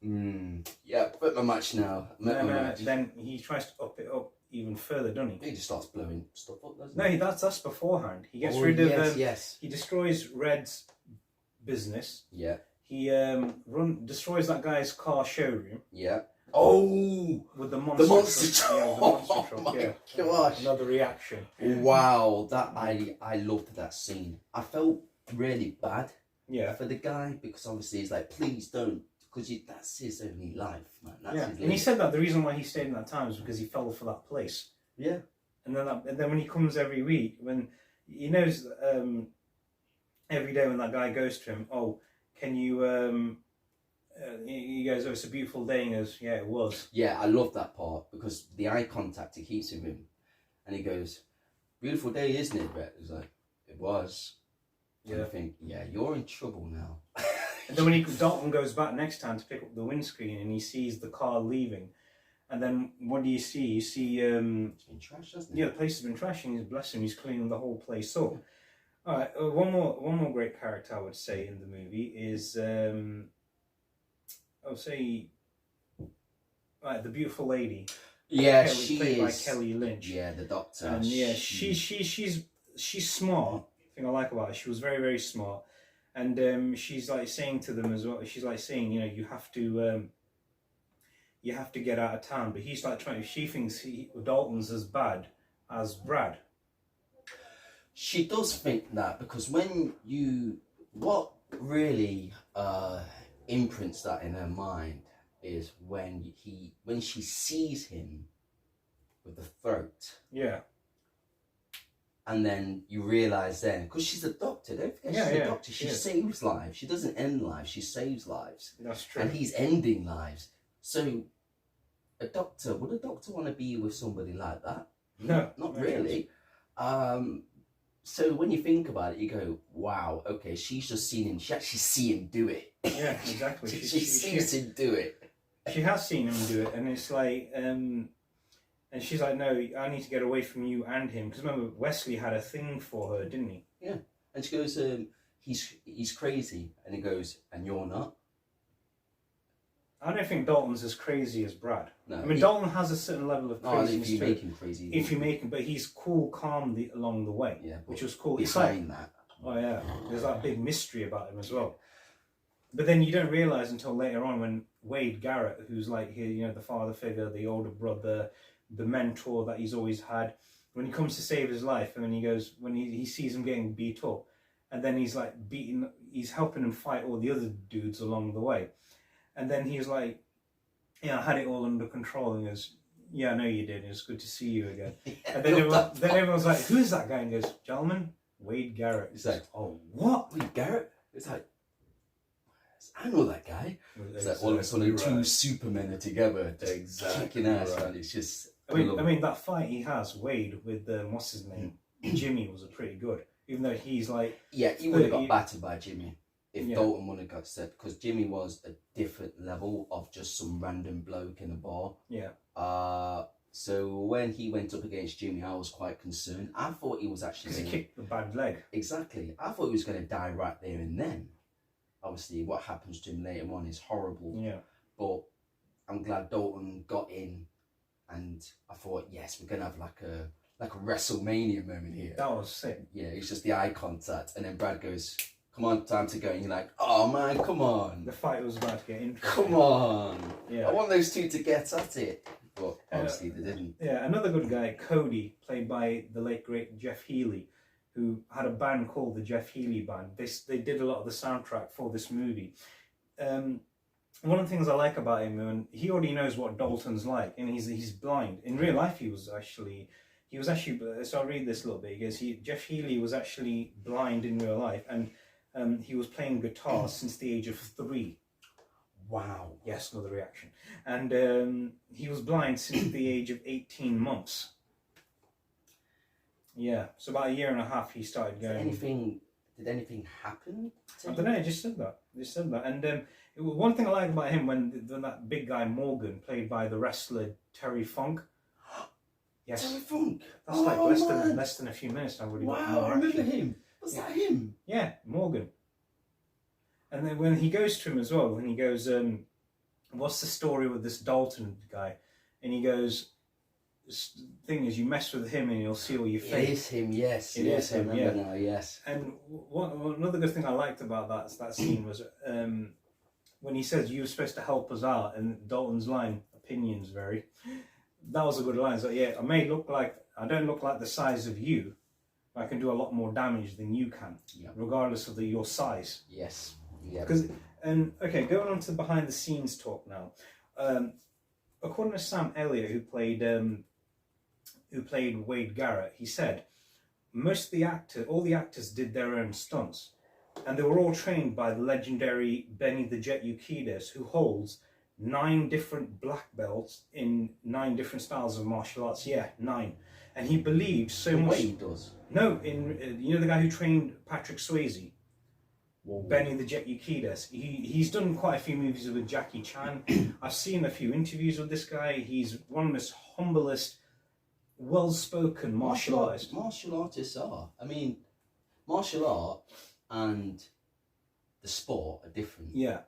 "Yeah, but my match now." Then he tries to up it up even further, doesn't he? He just starts blowing stuff up, doesn't No, he? that's beforehand. He gets rid of yes. He destroys Red's business. Yeah. He destroys that guy's car showroom. Yeah. Oh, with the monster truck. Yeah, with the monster truck. Oh my gosh! Another reaction. Wow, that I loved that scene. I felt really bad. Yeah. For the guy, because obviously he's like, "Please don't," because that's his only life, man. That's his life. And he said that the reason why he stayed in that town is because he fell for that place. Yeah. and then when he comes every week, when he knows every day when that guy goes to him, oh, can you? He goes, oh, it's a beautiful day. And he goes, yeah, it was. Yeah, I love that part because the eye contact he keeps with him, and he goes, beautiful day, isn't it, Brett? He's like, it was. Yeah. And I think, yeah, you're in trouble now. And then when Dalton goes back next time to pick up the windscreen and he sees the car leaving, and then what do you see? You see, it's been trashed, hasn't it? Yeah, the place has been trashing. He's bless him. He's cleaning the whole place up. All right, one more great character I would say in the movie is I would say, the beautiful lady. Yeah, Kelly, she played is. by Kelly Lynch. Yeah, the doctor. And yeah, she's smart. The thing I like about her, she was very, very smart. And she's like saying to them as well. She's like saying, you have to get out of town. But he's like trying. She thinks Dalton's as bad as Brad. She does think that because what really imprints that in her mind is when she sees him with the throat. Yeah. And then you realise then, because she's a doctor, don't forget she's a doctor, she saves lives. She doesn't end lives, she saves lives. That's true. And he's ending lives. So would a doctor want to be with somebody like that? No. Not really. So when you think about it, you go, wow, okay, she's just seen him, she actually see him do it. Yeah, exactly. she sees him do it. She has seen him do it, and it's like, and she's like, no, I need to get away from you and him. Because remember, Wesley had a thing for her, didn't he? Yeah. And she goes, he's crazy. And he goes, and you're not? I don't think Dalton's as crazy as Brad. No. I mean, Dalton has a certain level of craziness. If you make him crazy. If you make him, but he's cool, calm along the way. Yeah. Which was cool. Behind that. Oh yeah, there's that big mystery about him as well. But then you don't realise until later on when Wade Garrett, who's like here, the father figure, the older brother, the mentor that he's always had, when he comes to save his life, and then he goes, when he sees him getting beat up, and then he's like he's helping him fight all the other dudes along the way. And then he's like, I had it all under control. And he goes, yeah, I know you did. It's good to see you again. And then everyone's like, who is that guy? And he goes, gentlemen, Wade Garrett. He's like, oh, what? Wade Garrett? It's like, I know that guy. It's like all of a sudden two supermen are together. Exactly. Right. It's just. I mean, that fight he has, Wade, with what's his name? Jimmy was pretty good. Even though he's like. Yeah, he would have got battered by Jimmy. If Dalton wouldn't have got set, because Jimmy was a different level of just some random bloke in a bar. Yeah. So when he went up against Jimmy, I was quite concerned. I thought he was actually because he kicked the bad leg. Exactly. I thought he was going to die right there and then. Obviously, what happens to him later on is horrible. Yeah. But I'm glad Dalton got in, and I thought, yes, we're going to have like a WrestleMania moment here. That was sick. Yeah, it's just the eye contact, and then Brad goes, come on, time to go. And you're like, oh man, come on. The fight was about to get interesting. Come on. Yeah. I want those two to get at it. But obviously they didn't. Yeah, another good guy, Cody, played by the late great Jeff Healey, who had a band called the Jeff Healey Band. They did a lot of the soundtrack for this movie. One of the things I like about him, and he already knows what Dalton's like, and he's blind. In real life, he was actually. So I'll read this a little bit. He goes, Jeff Healey was actually blind in real life, and he was playing guitar since the age of 3. Wow. Yes, another reaction. And he was blind since the age of 18 months. Yeah, so about a year and a half he started going. Did anything happen to him? I don't know, I just said that. And one thing I like about him, when that big guy Morgan, played by the wrestler Terry Funk. Yes. Terry Funk? That's less than a few minutes. I already got more. I remember him. Was that him? Yeah, Morgan. And then when he goes to him as well, when he goes, what's the story with this Dalton guy? And he goes, the thing is, you mess with him and you'll see all your fate. It is him, yes. It is him, I remember now, yes. And another good thing I liked about that scene was when he says, you were supposed to help us out, and Dalton's line, opinions vary. That was a good line. So yeah, I don't look like the size of you, but I can do a lot more damage than you can, regardless of your size. Yes. Yeah. Okay, going on to behind the scenes talk now. According to Sam Elliott, who played who played Wade Garrett, he said all the actors did their own stunts, and they were all trained by the legendary Benny the Jet Urquidez, who holds 9 different black belts in 9 different styles of martial arts. Yeah, 9. And he believed so much. Wade does. No, you know the guy who trained Patrick Swayze, Whoa. Benny the Jet Urquidez. He's done quite a few movies with Jackie Chan. I've seen a few interviews with this guy. He's one of the most humblest, well-spoken martial artists. Martial artists are. I mean, martial art and the sport are different. Yeah.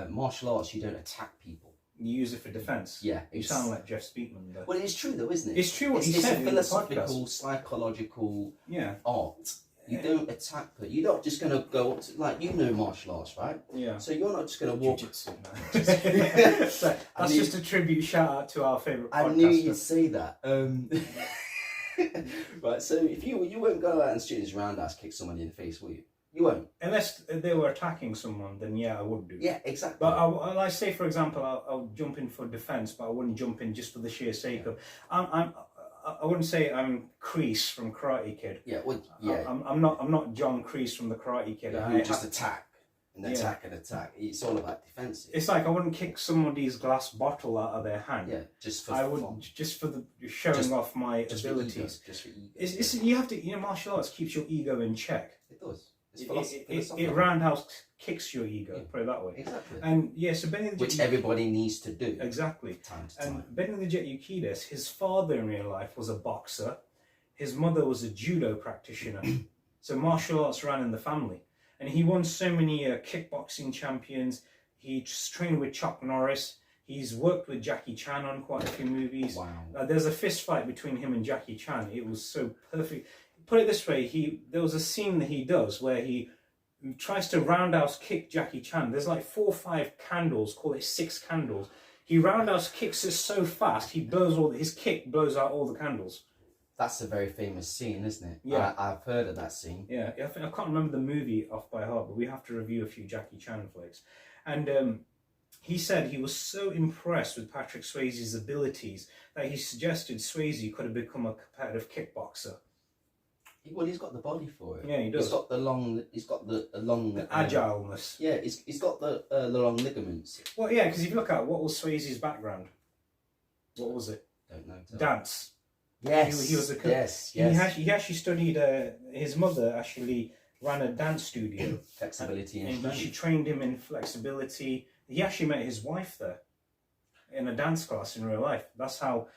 Martial arts, you don't attack people. You use it for defence. Yeah. You sound like Jeff Speakman. Though. Well, it's true though, isn't it? It's true what he It's said a in the philosophical, podcast. psychological Yeah. art. You don't attack, but you're not just going to go up to, like, you know martial arts, right? Yeah. So you're not just going to walk... Jiu-jitsu, no. So that's just a tribute shout out to our favourite podcaster. I knew you'd say that. Right, so if you won't go out and shoot this roundhouse kick someone in the face, will you? You won't. Unless they were attacking someone, then yeah, I would do. Yeah, exactly. But I say, for example, I'll jump in for defence, but I wouldn't jump in just for the sheer sake of. I wouldn't say I'm Kreese from Karate Kid. Yeah, well, yeah. I'm not John Kreese from the Karate Kid. Yeah, you just attack and attack and attack. It's all about defensive. It's like I wouldn't kick somebody's glass bottle out of their hand. Yeah, just for I would fun. just for the showing off my abilities. Just for ego. It's you have to, martial arts keeps your ego in check. It does. It roundhouse kicks your ego, put it that way. Exactly. And yeah, so Benny the Jet, which everybody needs to do. Exactly. Time to time. And Benny the Jet Urquidez, his father in real life was a boxer. His mother was a judo practitioner. So martial arts ran in the family. And he won so many kickboxing champions. He's trained with Chuck Norris. He's worked with Jackie Chan on quite a few movies. Wow. There's a fist fight between him and Jackie Chan. It was so perfect. Put it this way, there was a scene that he does where he tries to roundhouse kick Jackie Chan. There's like 4 or 5 candles, call it 6 candles. He roundhouse kicks it so fast, his kick blows out all the candles. That's a very famous scene, isn't it? Yeah. I've heard of that scene. Yeah, I can't remember the movie off by heart, but we have to review a few Jackie Chan flicks. And he said he was so impressed with Patrick Swayze's abilities that he suggested Swayze could have become a competitive kickboxer. Well, he's got the body for it. Yeah, he does. He's got the long. The agileness. Yeah, he's got the long ligaments. Well, yeah, because if you look at what was Swayze's background, what was it? Don't know. Dance. Yes. He was a cook. Yes. He actually studied. His mother actually ran a dance studio. Flexibility and she strength. trained him in flexibility. He actually met his wife there, in a dance class in real life. That's how.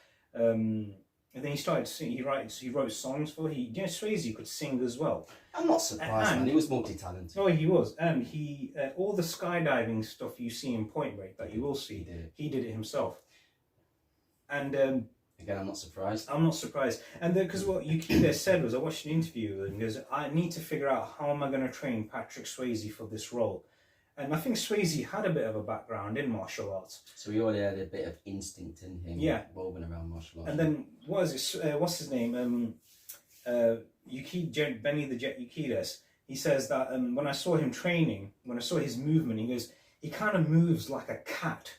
And then he started singing. He wrote songs for. Swayze could sing as well. I'm not surprised, man. He was multi-talented. Oh, he was, and he all the skydiving stuff you see in Point Break that you will see, he did it himself. And again, I'm not surprised. I'm not surprised, and because what Urquidez said was, I watched an interview with him. He goes, I need to figure out how am I going to train Patrick Swayze for this role. And I think Swayze had a bit of a background in martial arts. So he already had a bit of instinct in him, revolving around martial arts. And then, what's his name? Benny the Jet Urquidez. He says that when I saw him training, when I saw his movement, he goes, he kind of moves like a cat.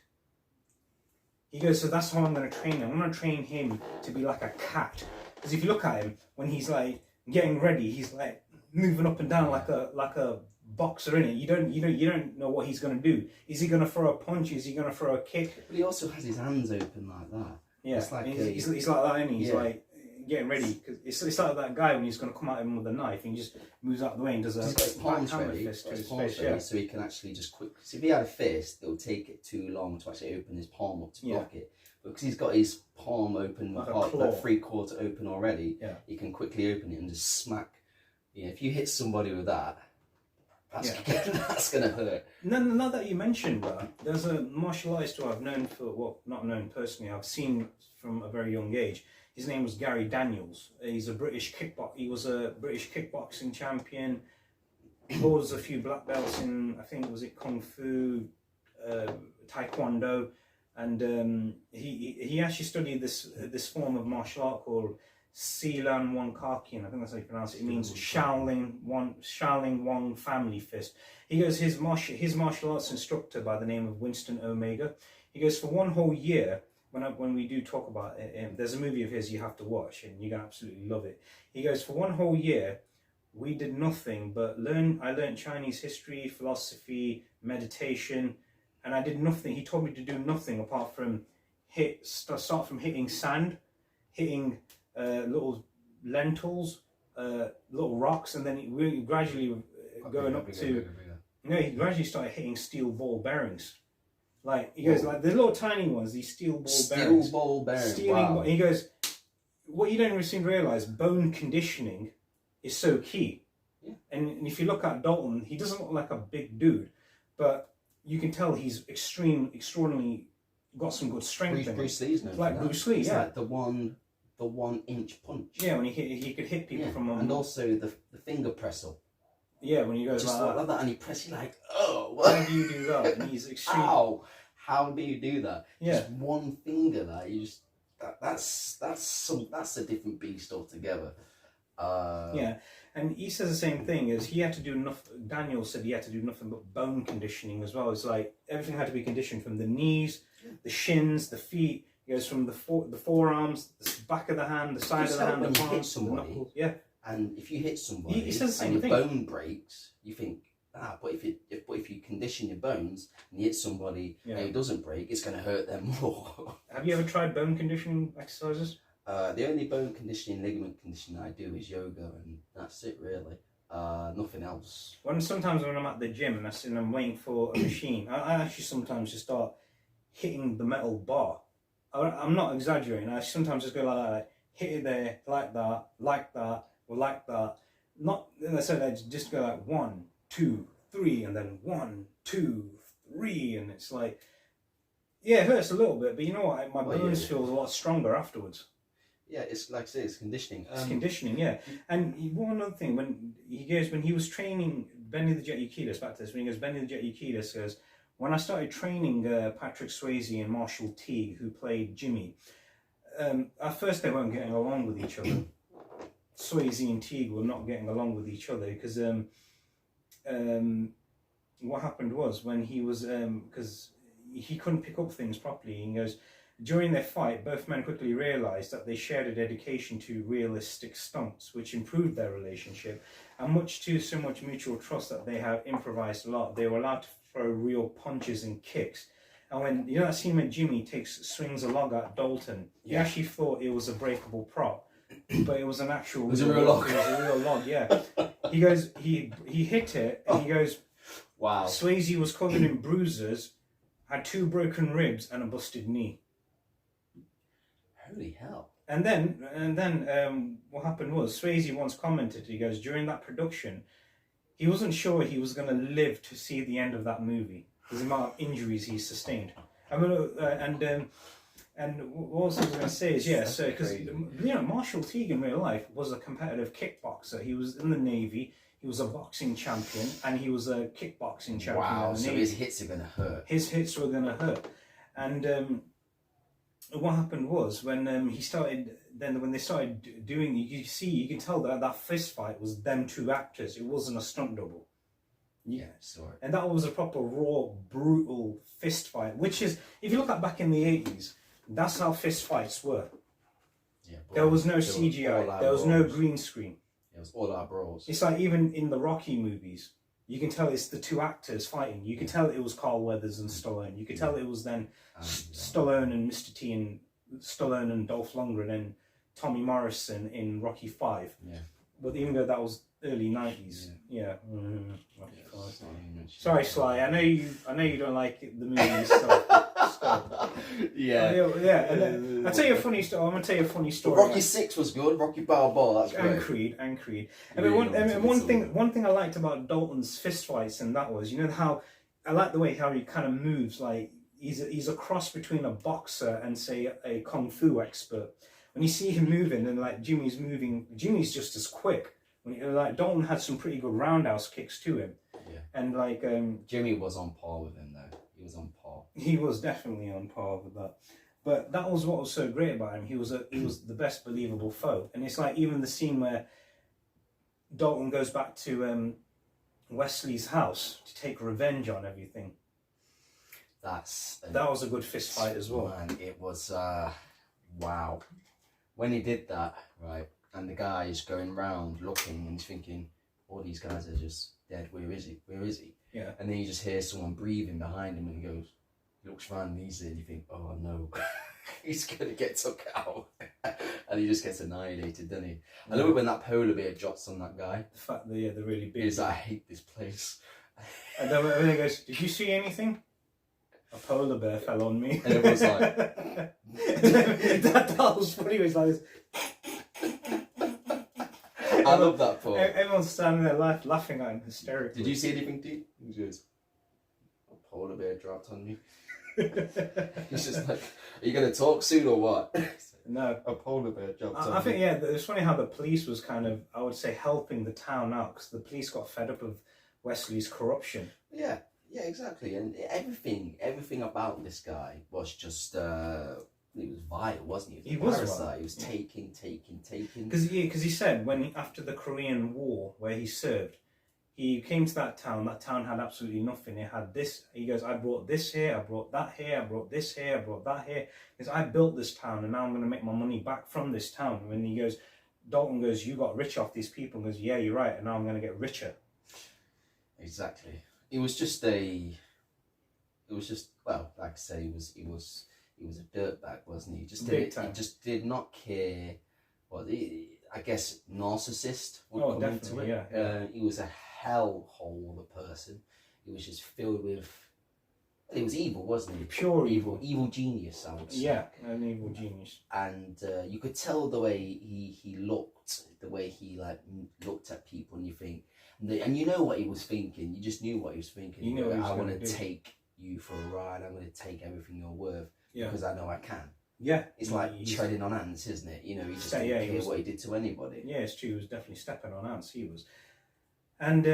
He goes, so that's how I'm going to train him. I'm going to train him to be like a cat. Because if you look at him, when he's like getting ready, he's like moving up and down like a boxer in it. You don't know what he's going to do. Is he going to throw a punch? Is he going to throw a kick? But he also has his hands open like that. Yeah, it's like he's like that, and he's like getting ready. Cause it's like that guy when he's going to come at him with a knife, and he just moves out of the way and does a he's got his palms backhammer ready, fist to his face. so he can actually just quick. So if he had a fist, it would take it too long to actually open his palm up to block it. But because he's got his palm open, like 3/4 open already, he can quickly open it and just smack. Yeah, if you hit somebody with that. That's going to hurt. Now that you mentioned that, there's a martial artist who I've known not known personally, I've seen from a very young age. His name was Gary Daniels. He was a British kickboxing champion. He holds a few black belts in, I think, was it Kung Fu, Taekwondo, and he actually studied this form of martial art called Silan Wong Kakian, I think that's how you pronounce it. It means Shaolin Wong family fist. He goes, his martial arts instructor by the name of Winston Omega. He goes, for one whole year, when we do talk about it, there's a movie of his you have to watch, and you're gonna absolutely love it. He goes, for one whole year, we did nothing but learn. I learned Chinese history, philosophy, meditation, and I did nothing. He told me to do nothing apart from start from hitting sand, hitting little lentils, little rocks, and then he gradually going up to. He gradually started hitting steel ball bearings. Like he goes, like the little tiny ones, these steel ball bearings. Wow. He goes, what you don't really seem to realise, bone conditioning is so key. Yeah. And if you look at Dalton, he doesn't look like a big dude, but you can tell he's extraordinarily got some good strength. Bruce Lee's known like for Bruce Lee, it's yeah. like the 1 inch punch. Yeah, when he could hit people from and also the finger press up. Yeah, when he goes just like that, and he presses you like, oh, how do you do that? And he's extreme. How do you do that? Yeah. Just one finger there. You just that's a different beast altogether. Yeah, and he says the same thing. Is he had to do enough? Daniel said he had to do nothing but bone conditioning as well. It's like everything had to be conditioned from the knees, the shins, the feet. He goes from the forearms, the back of the hand, the side of the hand, when the you hit palms, the somebody, knuckles. Yeah. And if you hit somebody he says the and same your thing. bone breaks, you think, but if you condition your bones and you hit somebody and it doesn't break, it's going to hurt them more. Have you ever tried bone conditioning exercises? The only bone conditioning, ligament conditioning I do is yoga, and that's it really. Nothing else. Sometimes when I'm at the gym and I'm waiting for a machine, I actually sometimes just start hitting the metal bar. I'm not exaggerating. I sometimes just go like that, like, hit it there, like that, or like that. Not, and I said I just go like 1, 2, 3, and then 1, 2, 3, and it's like, yeah, it hurts a little bit, but you know what? My bones feel a lot stronger afterwards. Yeah, it's like I say, it's conditioning. It's conditioning, yeah. And one other thing, when he was training Benny the Jet Urquidez, back to this, when he goes, Benny the Jet Urquidez goes, when I started training Patrick Swayze and Marshall Teague, who played Jimmy, at first they weren't getting along with each other. Swayze and Teague were not getting along with each other because what happened was when he was, because he couldn't pick up things properly, he goes, during their fight, both men quickly realised that they shared a dedication to realistic stunts, which improved their relationship, and so much mutual trust that they have improvised a lot. They were allowed to throw real punches and kicks. And when, you know that scene when Jimmy swings a log at Dalton, he actually thought it was a breakable prop, but it was an actual... It was a real log. It was a real log, yeah. He goes, he hit it, and he goes, wow. Swayze was covered in bruises, had 2 broken ribs and a busted knee. Holy hell. And then what happened was, Swayze once commented, he goes, during that production, he wasn't sure he was going to live to see the end of that movie, because the amount of injuries he sustained. I mean, and what else I was going to say is, yeah, so, because, you know, Marshall Teague in real life was a competitive kickboxer. He was in the Navy, he was a boxing champion, and he was a kickboxing champion. Wow, so his hits are going to hurt. His hits were going to hurt. And what happened was when when they started doing, you can tell that fist fight was them 2 actors. It wasn't a stunt double. Yeah, sorry. And that was a proper raw, brutal fist fight, which is, if you look at back in the 80s, that's how fist fights were. Yeah, there was no CGI, there was no green screen. It was all our brawls. It's like even in the Rocky movies, you can tell it's the 2 actors fighting. You can tell it was Carl Weathers and Stallone. You could tell it was then Stallone and Mr. T and Stallone and Dolph Lundgren and Tommy Morrison in Rocky 5. Yeah. But even though that was early 90s, Rocky 5. Sorry, Sly. I know you don't like the movie stuff. Yeah. And I'll tell you a funny story. I'm gonna tell you a funny story. But Rocky 6 was good. Rocky Balboa, that's great. And Creed. One thing I liked about Dalton's fist fights, and that was, you know how I like the way how he kind of moves. Like he's a cross between a boxer and say a kung fu expert. When you see him moving, and like Jimmy's just as quick. Like Dalton had some pretty good roundhouse kicks to him. Yeah. And like Jimmy was on par with him though. He was on par. He was definitely on par with that. But that was what was so great about him. He was the best believable foe. And it's like even the scene where Dalton goes back to Wesley's house to take revenge on everything. That was a good fist fight as well. Man, it was wow. When he did that, right, and the guy is going round looking and he's thinking, all these guys are just dead. Where is he? Where is he? Yeah. And then you just hear someone breathing behind him, and he goes, he looks around and he's there, and you think, oh no, he's gonna get took out, and he just gets annihilated, doesn't he? I love it when that polar bear drops on that guy. The fact that they're really big. He's like, I hate this place. And then when he goes, did you see anything? A polar bear fell on me. And everyone's like, that was funny. He was like this. I love that part. Everyone's standing there laughing at him hysterically. Did you see anything, Deep? He goes, a polar bear dropped on me. He's just like, are you going to talk soon or what? No. A polar bear dropped on me. I think, yeah, it's funny how the police was kind of, I would say, helping the town out, because the police got fed up of Wesley's corruption. Yeah, exactly. And everything about this guy was just, he was vile, wasn't he? He was parasite. vile. He was taking. Because he said after the Korean War, where he served, he came to that town had absolutely nothing. It had this, he goes, I brought this here, I brought that here, I brought this here, I brought that here. Because I built this town and now I'm going to make my money back from this town. When he goes, Dalton goes, you got rich off these people, and goes, yeah, you're right, and now I'm going to get richer. Exactly. It was just, well, like I say, he was a dirtbag, wasn't he? He just did not care. Well, I guess narcissist would come into it. Yeah. He was a hellhole of a person. He was just filled with. Well, he was evil, wasn't he? Pure evil. Evil genius, I would say. Yeah, an evil genius. And you could tell the way he looked, the way he looked at people, and you think, and you know what he was thinking. You just knew what he was thinking. You know what he was I want gonna to do. take you for a ride. I'm going to take everything you're worth. Yeah. Because I know I can. Yeah. It's like treading on ants, isn't it? You know, he just didn't care what he did to anybody. Yeah, it's true. He was definitely stepping on ants. He was. And,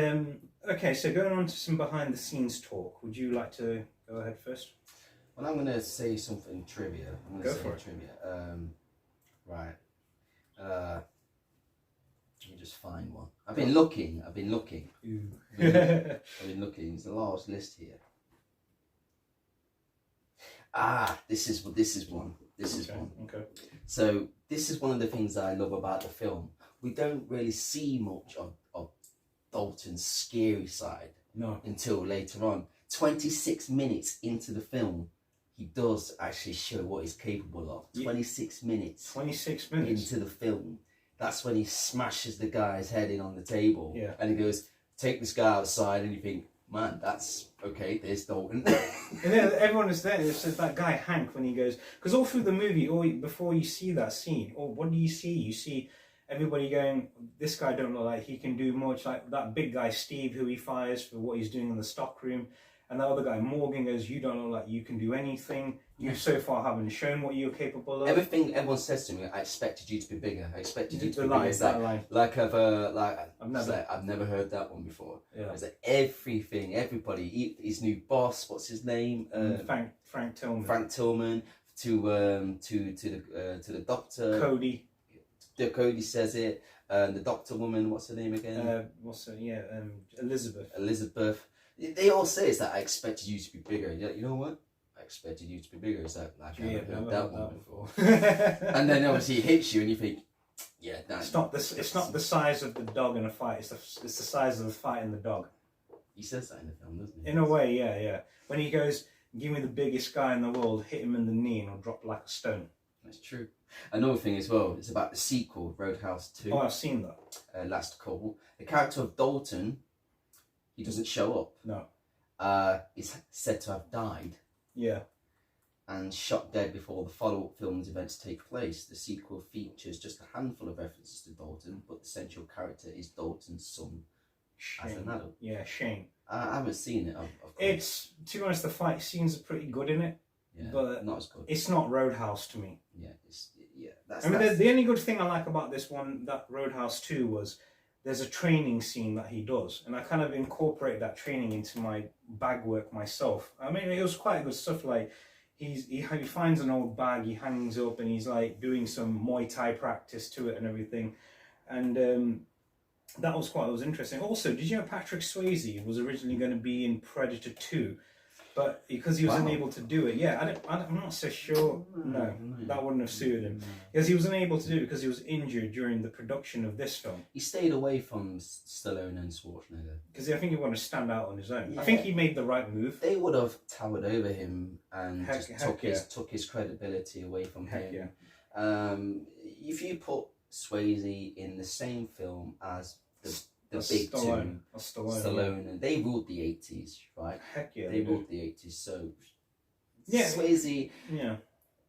okay, so going on to some behind the scenes talk, would you like to go ahead first? Well, I'm going to say something trivia. I'm going to say trivia. Right. Let me just find one. I've been looking. Ooh. I've been looking. It's the last list here. This is one. Okay. So this is one of the things that I love about the film. We don't really see much of Dalton's scary side until later on. 26 minutes into the film, he does actually show what he's capable of. 26 minutes. 26 minutes into the film. That's when he smashes the guy's head in on the table. Yeah. And he goes, take this guy outside, and you think, man, that's okay, there's Dalton. And then everyone is there. It's that guy Hank when he goes, because all through the movie, before you see that scene, what do you see? You see everybody going, this guy don't look like he can do much. Like that big guy Steve, who he fires for what he's doing in the stockroom, and the other guy Morgan goes, you don't look like you can do anything. You so far haven't shown what you're capable of. Everything everyone says to me, I expected you to be bigger. I expected you to be line, bigger. line. I've never heard that one before. Yeah. It's like everything, everybody, his new boss, what's his name? Frank Tillman. Frank Tillman to the doctor. Cody. Cody says it. The doctor woman, what's her name again? Elizabeth. Elizabeth. They all say it's that I expected you to be bigger. You know what? I expected you to be bigger. It's like I haven't heard that one before. And then obviously it hits you, and you think, yeah, it's not the size of the dog in a fight. It's the size of the fight in the dog. He says that in the film, doesn't he? In a way, yeah. When he goes, give me the biggest guy in the world, hit him in the knee, and he'll drop like a stone. That's true. Another thing as well, it's about the sequel, Roadhouse 2. Oh, I've seen that. Last Call. The character of Dalton, he doesn't show up. No. He's said to have died. Yeah. And shot dead before the follow-up film's events take place. The sequel features just a handful of references to Dalton, but the central character is Dalton's son as an adult. Yeah, Shane. I haven't seen it, of course. It's, to be honest, the fight scenes are pretty good in it. Yeah, but not as good. It's not Roadhouse to me. Yeah, the only good thing I like about this one, that Roadhouse 2, was there's a training scene that he does, and I kind of incorporated that training into my bag work myself. I mean, it was quite good stuff. Like he finds an old bag, he hangs up, and he's like doing some Muay Thai practice to it and everything, and that was interesting. Also, did you know Patrick Swayze was originally going to be in Predator 2, but because he was Wow. unable to do it, yeah, I'm not so sure. No, that wouldn't have suited him. Because he was unable to do it because he was injured during the production of this film. He stayed away from Stallone and Schwarzenegger. Because I think he wanted to stand out on his own. Yeah. I think he made the right move. They would have towered over him and Heck- just heck took his credibility away from Heck him. If you put Swayze in the same film as the big Stallone. two, Stallone. and they ruled the 80s, right? Heck yeah. They ruled the 80s, so Yeah. Swayze Yeah.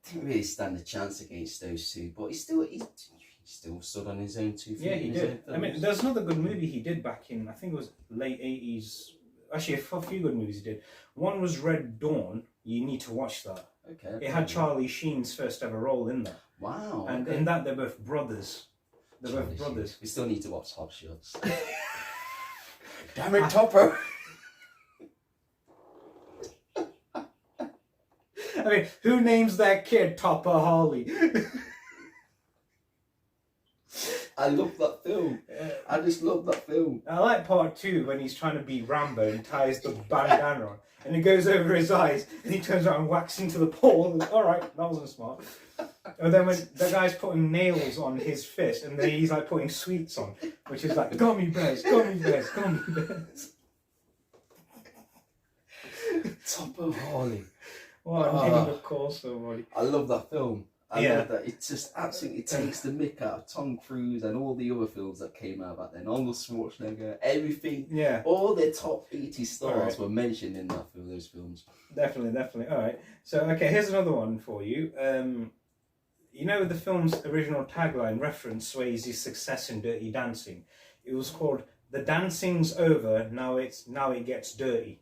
didn't really stand a chance against those two, but he still stood on his own 2 feet. Yeah, he in his did. own I mean, films. there's another good movie he did back in, I think it was late 80s. Actually, a few good movies he did. One was Red Dawn. You need to watch that. Okay. It had Charlie Sheen's first ever role in that. Wow. And okay. in that, they're both brothers. They're Charlie both brothers. Sheen. We still need to watch Hot Shots. Damn it, Topper! I mean, who names their kid Topper Harley? I love that film. I just love that film. I like part 2 when he's trying to be Rambo and ties the bandana on. And it goes over his eyes and he turns around and whacks into the pole. And, all right, that wasn't smart. And then when the guy's putting nails on his fist and then he's like putting sweets on, which is like, gummy bears, gummy bears, gummy bears. Topper Harley. What a name to call somebody. I love that film. I Yeah. love that. It just absolutely takes the mick out of Tom Cruise and all the other films that came out back then. Arnold Schwarzenegger, everything. Yeah, All the top 80 stars Alright. were mentioned in that film, those films. definitely. All right. So, okay, here's another one for you. You know the film's original tagline referenced Swayze's success in Dirty Dancing. It was called "The Dancing's Over, now it gets dirty."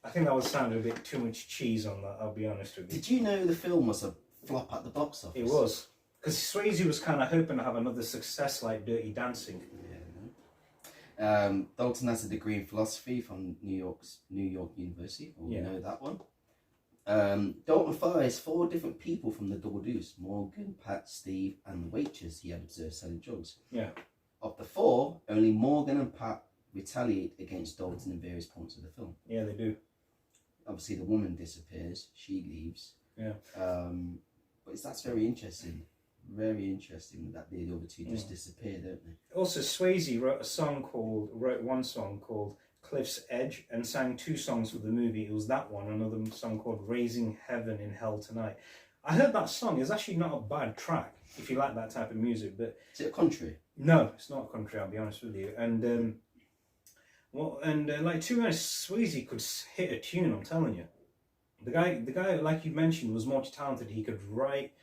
I think that was sounding a bit too much cheese on that. I'll be honest with you. Did you know the film was a flop at the box office? It was because Swayze was kind of hoping to have another success like Dirty Dancing. Yeah. Dalton has a degree in philosophy from New York University. Yeah. You know that one. Dalton fires 4 different people from the Double Deuce: Morgan, Pat, Steve, and the waitress he had observed selling drugs. Yeah. Of the 4, only Morgan and Pat retaliate against Dalton in various points of the film. Yeah, they do. Obviously, the woman disappears. She leaves. Yeah. But that's very interesting. Very interesting that the other 2 just disappear, don't they? Also, Swayze wrote one song called Cliff's Edge and sang 2 songs for the movie. It was that one, another song called Raising Heaven in Hell Tonight. I heard that song. It's actually not a bad track if you like that type of music. But Is it a country? no, it's not country. I'll be honest with you. And like to be honest, Swayze could hit a tune. I'm telling you. The guy, like you mentioned, was multi-talented. He could write,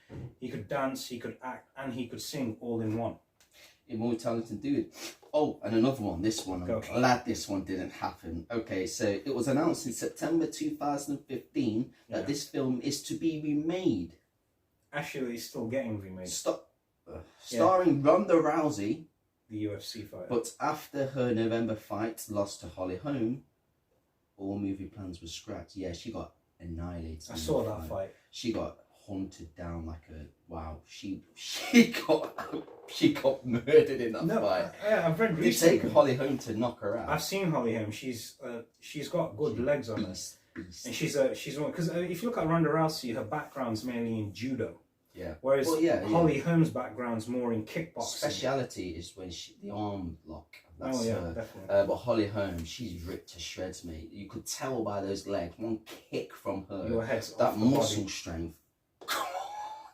he could dance, he could act, and he could sing all in one. A more talented dude. Oh, and another one. This one, Go. I'm glad this one didn't happen. Okay, so it was announced in September 2015 that Yeah. this film is to be remade. Actually, it's still getting remade. Starring Ronda Rousey, The UFC fighter. but after her November fight lost to Holly Holm, all movie plans were scrapped. Yeah, she got annihilated. I in saw that fight. She got hunted down like a wow. She got murdered in that fight. I've read They recently. take Holly Holm to knock her out. I've seen Holly Holm. She's got good legs on her, Beast. and she's one because if you look at Ronda Rousey, her background's mainly in judo. Yeah. Whereas Well, yeah. Holly Holm's background's more in kickboxing. Speciality is when the arm lock. That's Oh yeah, her. definitely. But Holly Holm, she's ripped to shreds, mate. You could tell by those legs. One kick from her, Your head's that off the muscle body. strength.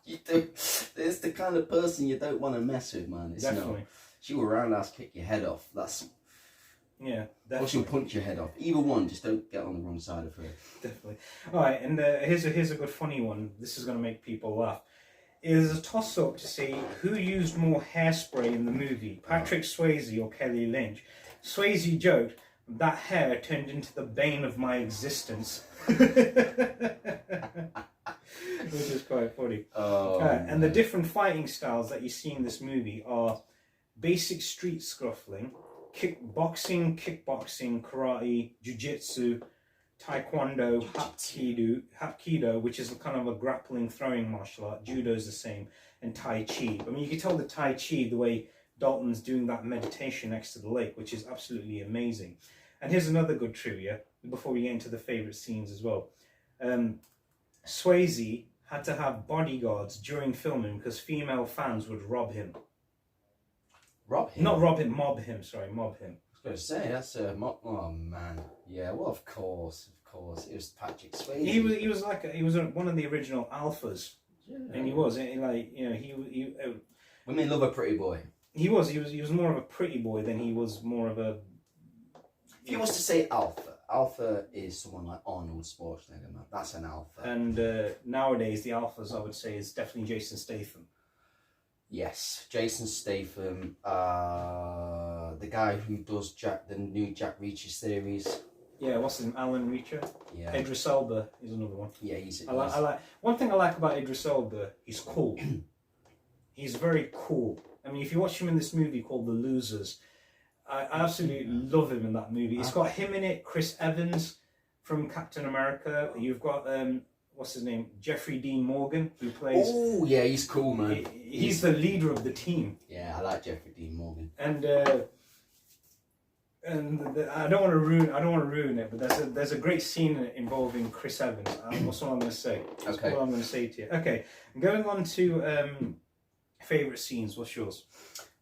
You do. There's the kind of person you don't want to mess with, man. It's Definitely. No. She will roundhouse kick your head off. That's. Yeah, Or she'll definitely. punch your head off. Either one. Just don't get on the wrong side of her. Definitely. All right, and here's a good funny one. This is going to make people laugh. It is a toss-up to see who used more hairspray in the movie, Patrick Swayze or Kelly Lynch. Swayze joked, "That hair turned into the bane of my existence," which is quite funny. Oh. And the different fighting styles that you see in this movie are basic street scuffling, kickboxing, karate, jiu-jitsu, taekwondo, hapkido, which is kind of a grappling throwing martial art. Judo is the same, and tai chi. I mean, you can tell the tai chi the way Dalton's doing that meditation next to the lake, which is absolutely amazing. And here's another good trivia. before we get into the favourite scenes as well. Swayze had to have bodyguards during filming because female fans would rob him. Rob him? Not rob him, mob him. Sorry, mob him. I was going to say, that's a mob. Oh, man. Yeah, well, of course. It was Patrick Swayze. He was one of the original alphas. Yeah. And he was, like, you know, he women love a pretty boy. He was more of a pretty boy than he was more of a... If you was to say alpha is someone like Arnold Schwarzenegger, man. That's an alpha. And nowadays, the alphas, I would say, is definitely Jason Statham. Yes, Jason Statham, the guy who does the new Jack Reacher series. Yeah, what's his name? Alan Reacher. Yeah. Idris Elba is another one. Yeah, he's. I like. One thing I like about Idris Elba, he's cool. He's very cool. I mean, if you watch him in this movie called The Losers, I absolutely love him in that movie. It's got him in it, Chris Evans from Captain America. You've got what's his name? Jeffrey Dean Morgan, who plays. Oh yeah, he's cool, man. He's the leader of the team. Yeah, I like Jeffrey Dean Morgan. And I don't want to ruin it, but there's a great scene involving Chris Evans. What's all I'm going to say? That's okay. all I'm going to say to you. Okay, going on to favourite scenes. What's yours?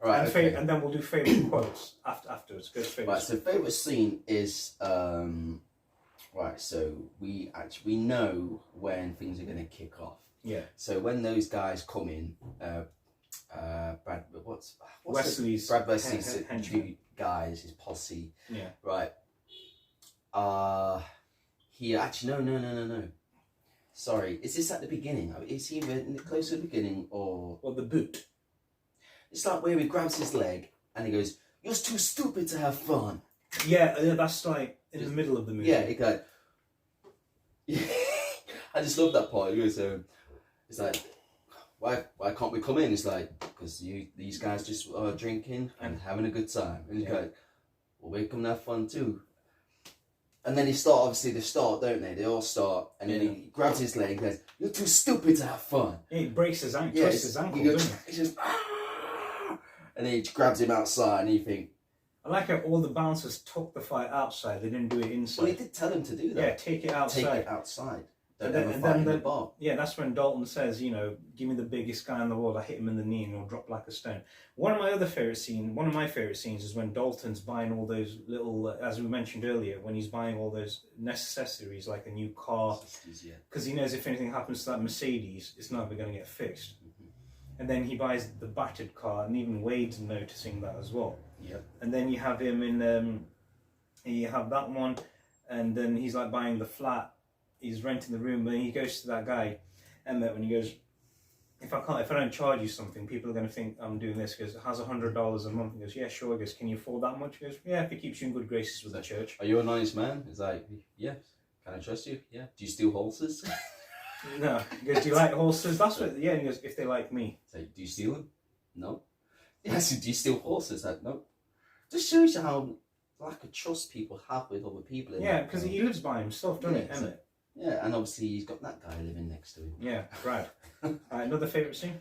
All right, and, and then we'll do favourite quotes afterwards. Go to favourite. Right, so favourite scene is right. So we know when things are going to kick off. Yeah. So when those guys come in, Brad Wesley's two guys, his posse. Yeah. Right. He actually no. Sorry, is this at the beginning? Is he close to the beginning or the boot? It's like where he grabs his leg and he goes, "You're too stupid to have fun." Yeah, that's like in the middle of the movie. Yeah, he goes. I just love that part. He goes, it's like, why can't we come in? It's like, because these guys just are drinking and having a good time. And he's like, well, we come and have fun too. And then they start, don't they? They all start, and then he grabs his leg and goes, "You're too stupid to have fun." Yeah, he breaks his ankle, twists his ankle, doesn't he? He just, and then he grabs him outside, and you think... I like how all the bouncers took the fight outside, they didn't do it inside. Well, he did tell him to do that. Yeah, take it outside. Take it outside. And then the bar. Yeah, that's when Dalton says, you know, give me the biggest guy in the world. I hit him in the knee and he'll drop like a stone. One of my favourite scenes is when Dalton's buying all those little, as we mentioned earlier, when he's buying all those necessaries like a new car, because he knows if anything happens to that Mercedes, it's never going to get fixed. And then he buys the battered car, and even Wade's noticing that as well. Yep. And then you have him in, you have that one, and then he's like buying the flat. He's renting the room, but he goes to that guy, Emmett, when he goes, if I don't charge you something, people are going to think I'm doing this. He goes, how's $100 a month? He goes, yeah, sure. He goes, can you afford that much? He goes, yeah, if it keeps you in good graces with the church. Are you a nice man? He's like, yes. Can I trust you? Yeah. Do you steal horses? No. He goes, do you like horses? That's what, yeah. And he goes, if they like me. It's like, do you steal them? No. Yes. Do you steal horses? Like, no. Just shows you how lack of trust people have with other people. Yeah, because he lives by himself, doesn't he, Emmett? Yeah, and obviously he's got that guy living next to him. Yeah, Brad. Another favourite scene?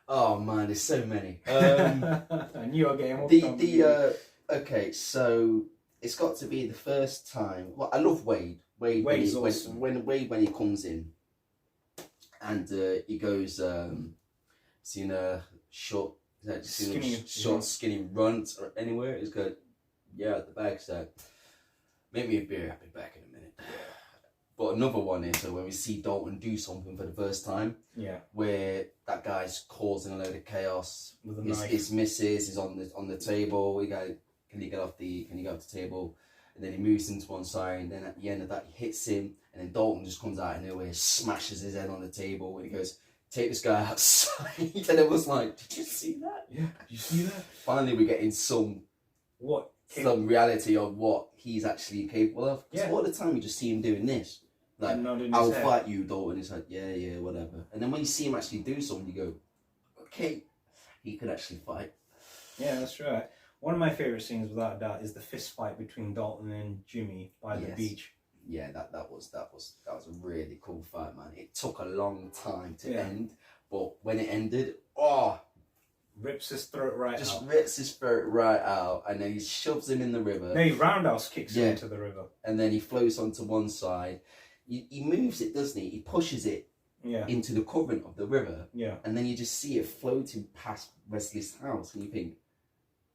Oh man, there's so many. I knew I'd get him. Okay, so it's got to be the first time. Well, I love Wade. Wade's awesome. When he comes in, and he goes, seen a short, skinny runt or anywhere. He's got, yeah, at the back. So make me a beer. I'll be back in a minute. But another one is when we see Dalton do something for the first time. Yeah. Where that guy's causing a load of chaos. With a knife. His missus is on the table. He goes, can you get off the table? And then he moves into one side, and then at the end of that he hits him, and then Dalton just comes out of nowhere, smashes his head on the table, and he goes, take this guy outside. And it was like, did you see that? Yeah, did you see that? Finally we're getting some reality of what he's actually capable of. Because all the time you just see him doing this. Like, I'll fight you, Dalton. It's like, yeah, whatever. And then when you see him actually do something, you go, okay, he could actually fight. Yeah, that's right. One of my favourite scenes, without a doubt, is the fist fight between Dalton and Jimmy by the beach. Yeah, that was a really cool fight, man. It took a long time to end, but when it ended, rips his throat right just out. rips his throat right out, and then he shoves him in the river. No, he roundhouse kicks him into the river. And then he floats onto one side. He moves it, doesn't he? He pushes it into the current of the river. Yeah. And then you just see it floating past Wesley's house, and you think,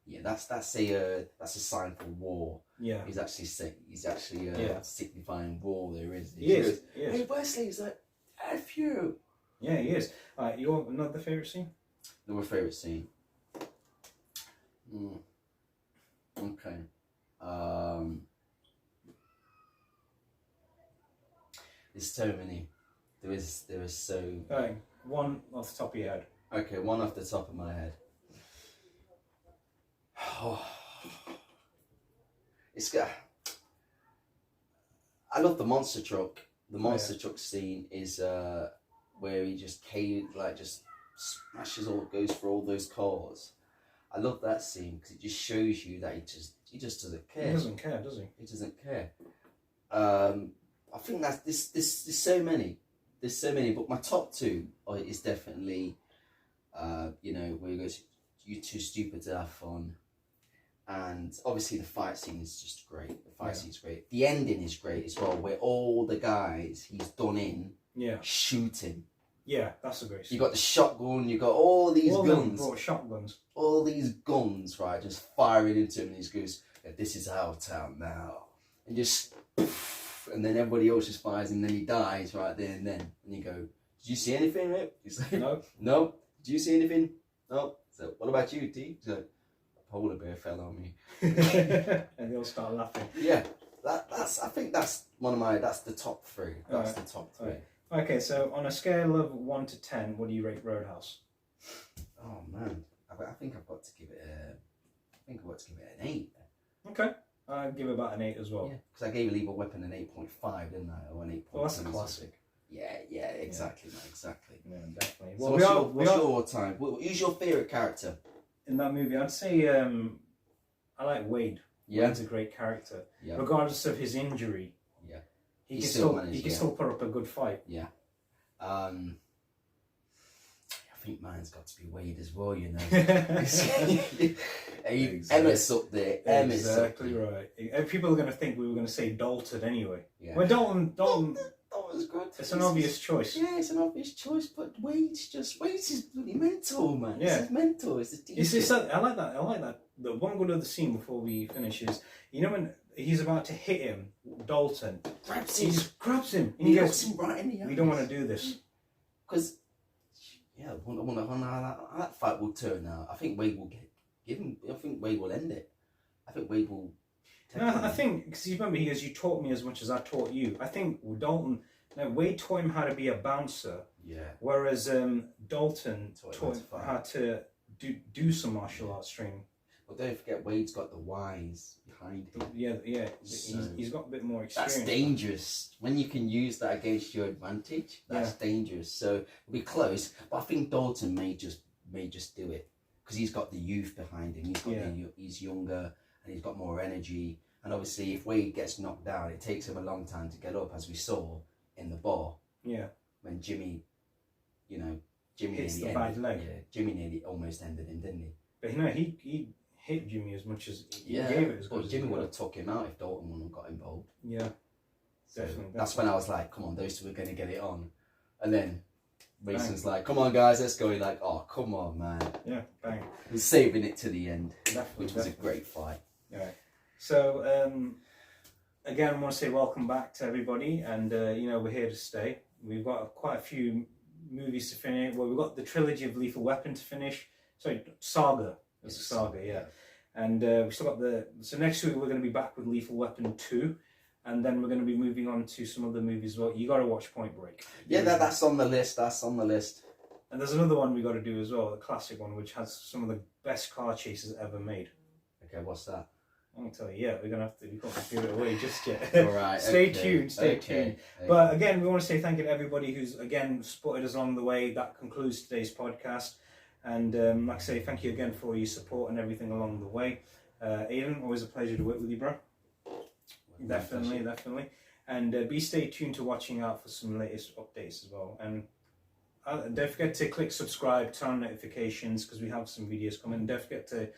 yeah, that's a sign for war. Yeah. He's actually signifying war there, isn't he? He is. Hey, Wesley's like, F you. Yeah, he is. Your another favourite scene? Your favourite scene? Okay. There's so many. There is so. One off the top of your head. Okay, one off the top of my head. It's got. I love the monster truck. The monster truck scene is where he just smashes goes for all those cars. I love that scene because it just shows you that he just doesn't care. He doesn't care, does he? He doesn't care. I think that's there's so many. There's so many, but my top two is definitely, where he goes, "You too stupid to have fun," and obviously the fight scene is just great. The fight scene's great. The ending is great as well, where all the guys he's done in shoot him. Yeah, that's a great scene. You got the shotgun. You got all these guns. Brought shotguns. All these guns, right, just firing into him, and he goes, "This is our town now," and just. And then everybody else just fires him, and then he dies right there and then. And you go, "Did you see anything, mate?" He's like, "No." "No." "Did you see anything?" "No." So, "What about you, T?" He's like, "A polar bear fell on me." And they all start laughing. Yeah, I think that's that's the top three. That's the top three. Right. Okay, so on a scale of 1 to 10, what do you rate Roadhouse? Oh man, I think I've got to give it an 8. Okay. I'd give it about an 8 as well. Yeah, because I gave Lethal Weapon an 8.5, didn't I? Or an 8.2. Well, that's a classic. Yeah, exactly, man, exactly. Yeah, definitely. So well, what's your all-time? Who's your favourite character? In that movie, I'd say I like Wade. Yeah. Wade's a great character. Yeah. Regardless of his injury. Yeah. He can still put up a good fight. Yeah. I think mine's got to be Wade as well, you know. Emmett's up there. Exactly right. People are going to think we were going to say Dalton anyway. Yeah. Well, Dalton, that was good. It's an obvious choice. Yeah, it's an obvious choice, but Wade's is bloody mental, man. Yeah. It's mental. It's the teacher. I like that. The one good of the scene before we finish is, when he's about to hit him, Dalton he just grabs him and he goes, looks him right in the eye. "We don't want to do this." Because, I wonder how that fight will turn out. I think Wade will I think Wade will end it. I think Wade will. I think, because you remember, he goes, "You taught me as much as I taught you." I think Dalton, Wade taught him how to be a bouncer. Yeah. Whereas Dalton taught him how to do some martial arts training. But don't forget, Wade's got the whys behind him. Yeah. So he's got a bit more experience. That's dangerous. When you can use that against your advantage, that's dangerous. So it'll be close. But I think Dalton may just do it because he's got the youth behind him. He's younger and he's got more energy. And obviously, if Wade gets knocked down, it takes him a long time to get up, as we saw in the bar. Yeah. When Jimmy hits the bad leg. Yeah, Jimmy nearly almost ended him, didn't he? But he hit Jimmy as much as he gave it as good. Well, Jimmy would have took him out if Dalton wouldn't have got involved. Yeah. So definitely. That's when I was like, come on, those two are going to get it on. And then Mason's like, come on, guys, let's go. He's like, oh, come on, man. Yeah, bang. He's saving it to the end, Definitely, which was a great fight. Yeah. So, again, I want to say welcome back to everybody. And, we're here to stay. We've got quite a few movies to finish. Well, we've got the trilogy of Lethal Weapon to finish. Sorry, Saga. It's a saga, yeah. And we still got so next week we're going to be back with Lethal Weapon 2. And then we're going to be moving on to some other movies as well. You got to watch Point Break. Yeah, that's on the list. That's on the list. And there's another one we got to do as well, a classic one, which has some of the best car chases ever made. Okay, what's that? I won't tell you yet. We can't give it away just yet. All right. Stay tuned. Stay tuned. Okay. But again, we want to say thank you to everybody who's again supported us along the way. That concludes today's podcast. And like I say, thank you again for your support and everything along the way. Aidan, always a pleasure to work with you, bro. Definitely. And stay tuned to watching out for some latest updates as well. And don't forget to click subscribe, turn on notifications because we have some videos coming. Don't forget to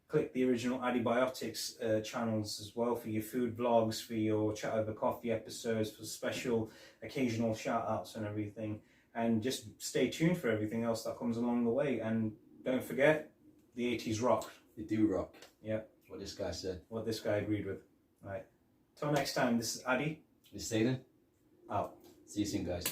click the original Antibiotics channels as well for your food vlogs, for your chat over coffee episodes, for special occasional shout outs and everything. And just stay tuned for everything else that comes along the way. And don't forget, the AAT'S rock. They do rock. Yeah. What this guy said. What this guy agreed with. Right. Till next time, this is Addy. This is Zayden. Out. See you soon, guys.